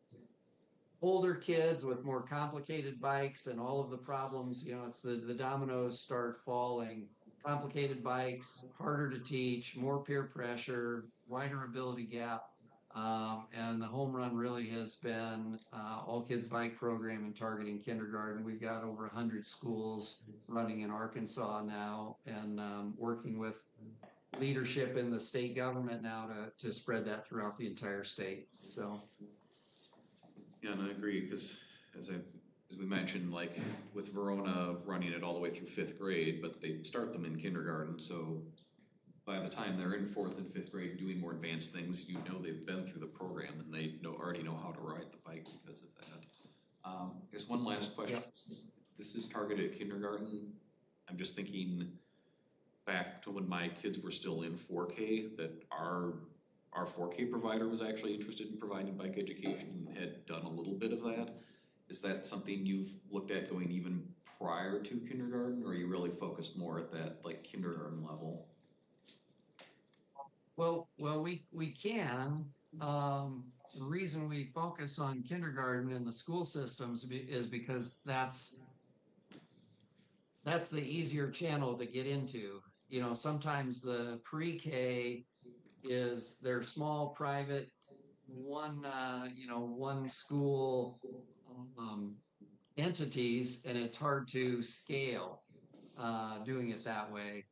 older kids with more complicated bikes, and all of the problems, it's the dominoes start falling. Complicated bikes, harder to teach, more peer pressure, wider ability gap. And the home run really has been All Kids Bike Program and targeting kindergarten. We've got over 100 schools running in Arkansas now, and working with leadership in the state government now to spread that throughout the entire state. So. Yeah, and I agree, because as we mentioned, like with Verona running it all the way through 5th grade, but they start them in kindergarten, so by the time they're in 4th and 5th grade doing more advanced things, they've been through the program and they already know how to ride the bike because of that. I guess one last question. Yep. Since this is targeted at kindergarten, I'm just thinking back to when my kids were still in 4K, that our 4K provider was actually interested in providing bike education and had done a little bit of that. Is that something you've looked at going even prior to kindergarten, or are you really focused more at that like kindergarten level? Well, we can. The reason we focus on kindergarten in the school systems is because that's the easier channel to get into. Sometimes the pre-K is their small private one school entities, and it's hard to scale doing it that way.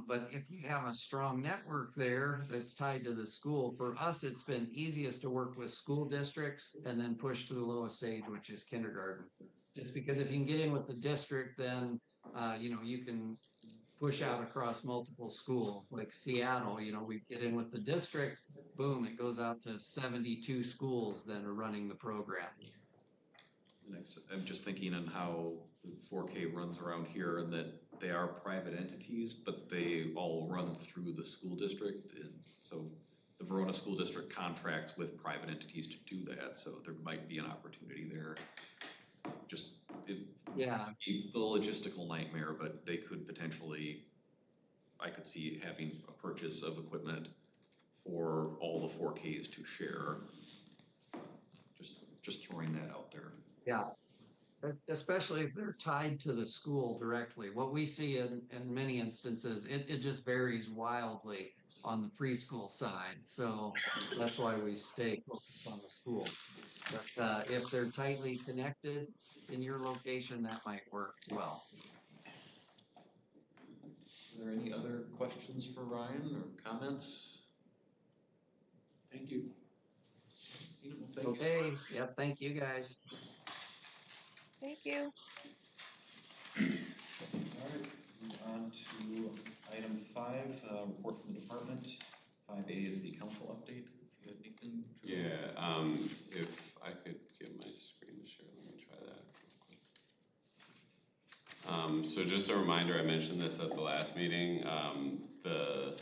But if you have a strong network there that's tied to the school, for us, it's been easiest to work with school districts and then push to the lowest stage, which is kindergarten. Just because if you can get in with the district, then, you can push out across multiple schools. Like Seattle, we get in with the district, boom, it goes out to 72 schools that are running the program. I'm just thinking on how the 4K runs around here, and that they are private entities, but they all run through the school district. And so the Verona School District contracts with private entities to do that. So there might be an opportunity there. The logistical nightmare, but they could potentially, I could see having a purchase of equipment for all the 4Ks to share. Just throwing that out there. Yeah. especially if they're tied to the school directly. What we see in many instances, it just varies wildly on the preschool side. So that's why we stay focused on the school. But if they're tightly connected in your location, that might work well. Are there any other questions for Ryan or comments? Thank you. Thank Okay, you. yep, thank you guys. Thank you. All right, move on to item 5, report from the department. 5A is the council update. If you had anything. Yeah, if I could get my screen to share, let me try that. So just a reminder, I mentioned this at the last meeting. The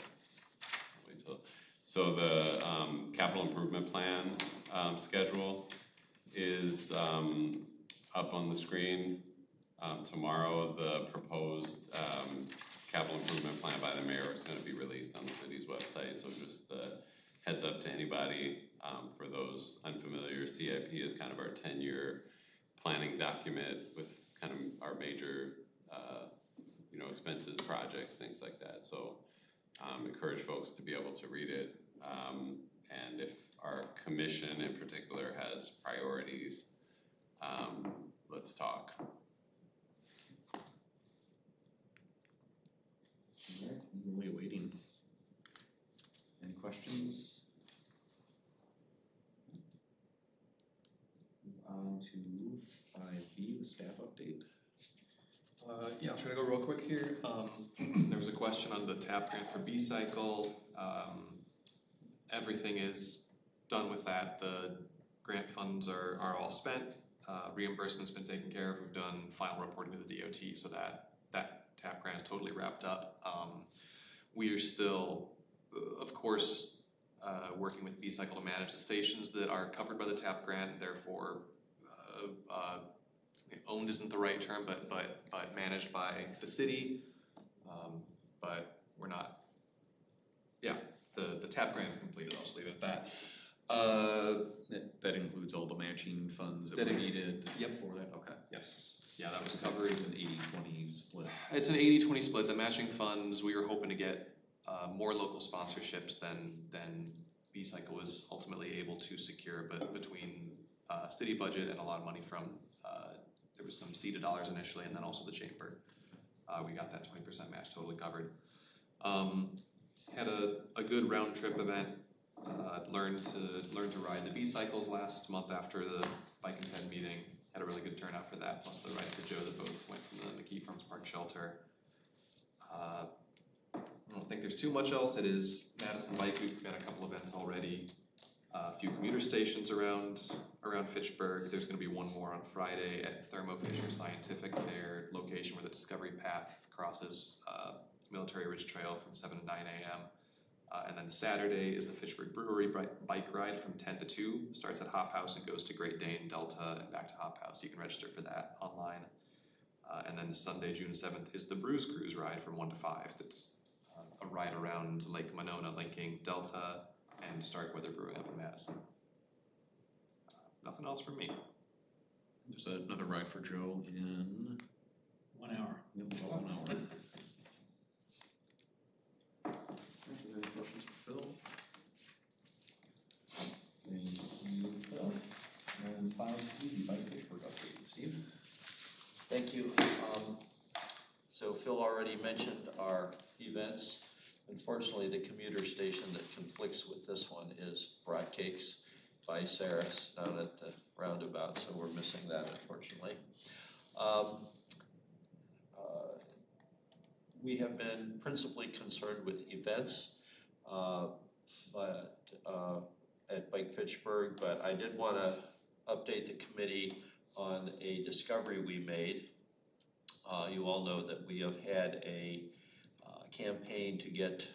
capital improvement plan schedule is up on the screen. Tomorrow, the proposed capital improvement plan by the mayor is going to be released on the city's website. So just heads up to anybody. For those unfamiliar, CIP is kind of our 10-year planning document with kind of our major expenses, projects, things like that. So encourage folks to be able to read it. And if our commission in particular has priorities, let's talk. All right, I'm really waiting. Any questions? Move on to 5B, the staff update. Yeah, I'll try to go real quick here. There was a question on the TAP grant for B-Cycle. Everything is done with that. The grant funds are all spent. Reimbursement's been taken care of. We've done final reporting to the DOT, so that TAP grant is totally wrapped up. We are still, of course, working with B-Cycle to manage the stations that are covered by the TAP grant, therefore owned isn't the right term, but managed by the city. But we're not, yeah, the TAP grant is completed, I'll just leave it at that. That includes all the matching funds that we needed for that? Okay. Yes. Yeah, that was covered. It's an 80-20 split. It's an 80-20 split. The matching funds, we were hoping to get more local sponsorships than B-Cycle was ultimately able to secure, but between city budget and a lot of money from, there was some seeded dollars initially and then also the chamber. We got that 20% match totally covered. Had a good round trip event. Learned to ride the B-Cycles last month after the Bike and Ped meeting. Had a really good turnout for that, plus the ride for Joe that both went from the McKee Farms Park shelter. I don't think there's too much else. It is Madison Bike Week. We've got a couple events already. A few commuter stations around Fitchburg. There's going to be one more on Friday at Thermo Fisher Scientific, their location where the Discovery Path crosses Military Ridge Trail from 7 to 9 a.m. And then Saturday is the Fitchburg Brewery bike ride from 10 to 2. Starts at Hop House and goes to Great Dane, Delta, and back to Hop House. You can register for that online. And then Sunday, June 7th, is the Brews Cruise ride from 1 to 5. That's a ride around Lake Monona, linking Delta and Starkweather Brewing up in Madison. Nothing else from me. There's another ride for Joe in 1 hour. Yep, 1 hour. Any questions for Phil? Thank you, Phil. And 5C, Bike Fitchburg update. Steve? Thank you. So Phil already mentioned our events. Unfortunately, the commuter station that conflicts with this one is Brat Cakes by Saris down at the roundabout, so we're missing that, unfortunately. We have been principally concerned with events at Bike Fitchburg, but I did want to update the committee on a discovery we made. You all know that we have had a campaign to get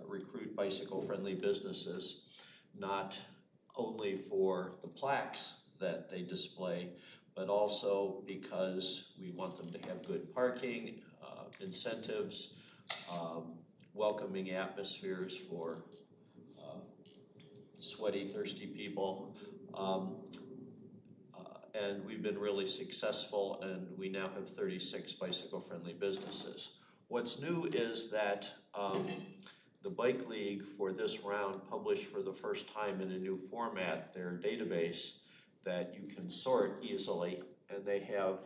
recruit bicycle-friendly businesses, not only for the plaques that they display, but also because we want them to have good parking, incentives, welcoming atmospheres for and we've been really successful, and we now have 36 bicycle-friendly businesses. What's new is that the Bike League for this round published for the first time in a new format their database that you can sort easily, and they have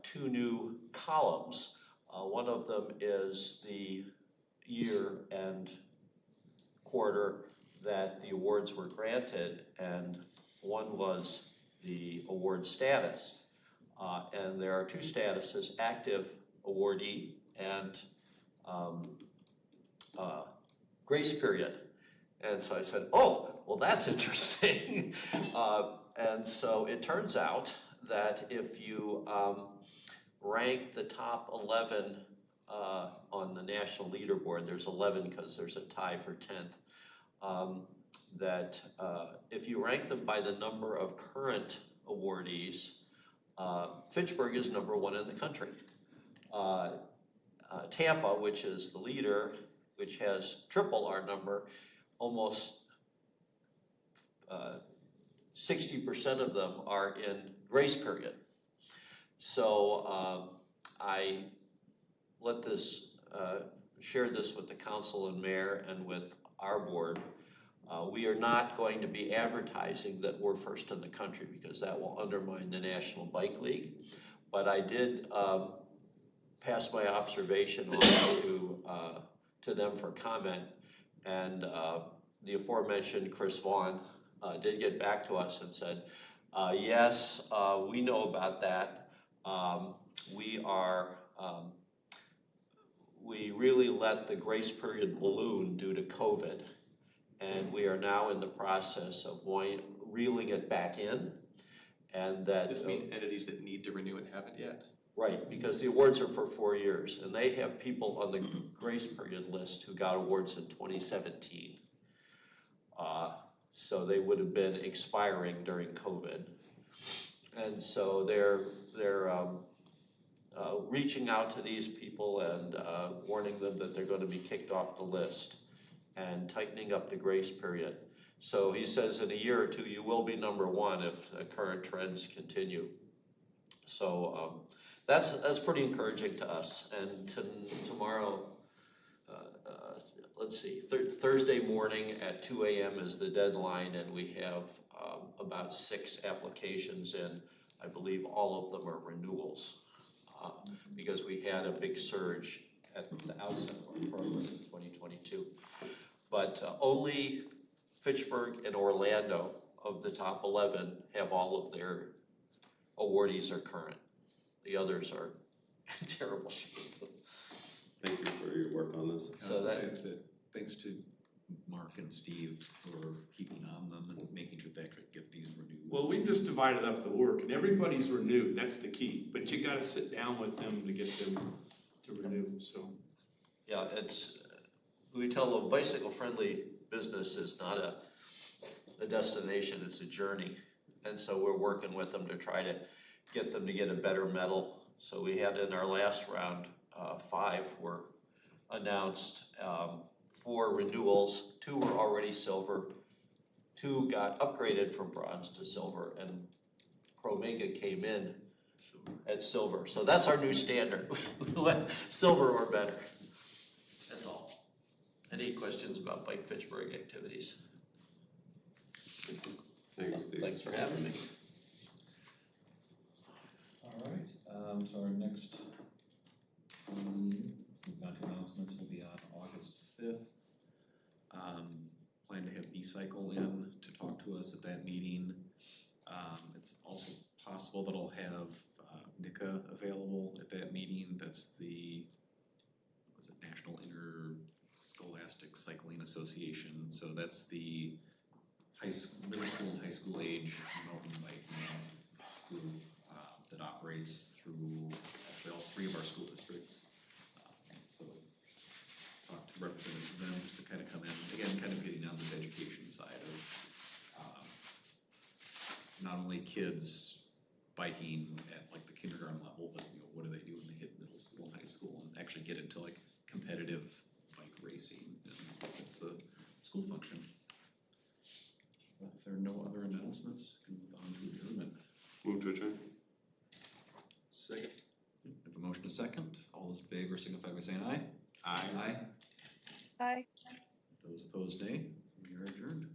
two new columns. One of them is the year and quarter that the awards were granted, and one was the award status. And there are two statuses, active awardee and grace period. And so I said, oh, well, that's interesting. And so it turns out that if you rank the top 11 on the national leaderboard, there's 11 because there's a tie for 10th, that if you rank them by the number of current awardees, Fitchburg is #1 in the country. Tampa, which is the leader, which has triple our number, almost 60% of them are in grace period. So I let this, share this with the council and mayor and with our board. We are not going to be advertising that we're first in the country because that will undermine the National Bike League. But I did pass my observation on to them for comment, and the aforementioned Chris Vaughn did get back to us and said, yes, we know about that. We really let the grace period balloon due to COVID, and we are now in the process of reeling it back in, and that— This means entities that need to renew and haven't yet? Right, because the awards are for 4 years, and they have people on the grace period list who got awards in 2017. So they would have been expiring during COVID. And so they're reaching out to these people and warning them that they're going to be kicked off the list and tightening up the grace period. So he says in a year or two, you will be #1 if the current trends continue. So that's pretty encouraging to us. And tomorrow, let's see, Thursday morning at 2 a.m. is the deadline, and we have about 6 applications in. I believe all of them are renewals because we had a big surge at the outset of our program in 2022. But only Fitchburg and Orlando of the top 11 have all of their awardees are current. The others are in terrible shape. Thank you for your work on this. So thanks to Mark and Steve for keeping on them and making sure they actually get these renewed. Well, we've just divided up the work, and everybody's renewed. That's the key. But you got to sit down with them to get them to renew. So, yeah, we tell a bicycle-friendly business is not a destination; it's a journey. And so we're working with them to try to get them to get a better medal. So we had in our last round 5 were announced. 4 renewals, 2 were already silver, 2 got upgraded from bronze to silver, and Promega came in at silver. So that's our new standard. Silver or better. That's all. Any questions about Bike Fitchburg activities? Thanks for having me. All right, so our next meeting, moving on to announcements, will be on August 5th. Plan to have B-Cycle in to talk to us at that meeting. It's also possible that I'll have NICA available at that meeting. That's the National Interscholastic Cycling Association. So that's the middle school and high school age mountain biking group that operates through actually all 3 of our school districts. So talk to representatives of them just to kind of come in, again, kind of getting on this education side of not only kids biking at like the kindergarten level, but what do they do when they hit middle school and high school and actually get into like competitive bike racing, and it's a school function. But if there are no other announcements, we can move on to adjournment. Move to adjourn. Second. We have a motion to second. All those in favor signify by saying aye. Aye. Aye. Aye. Those opposed, nay. We are adjourned.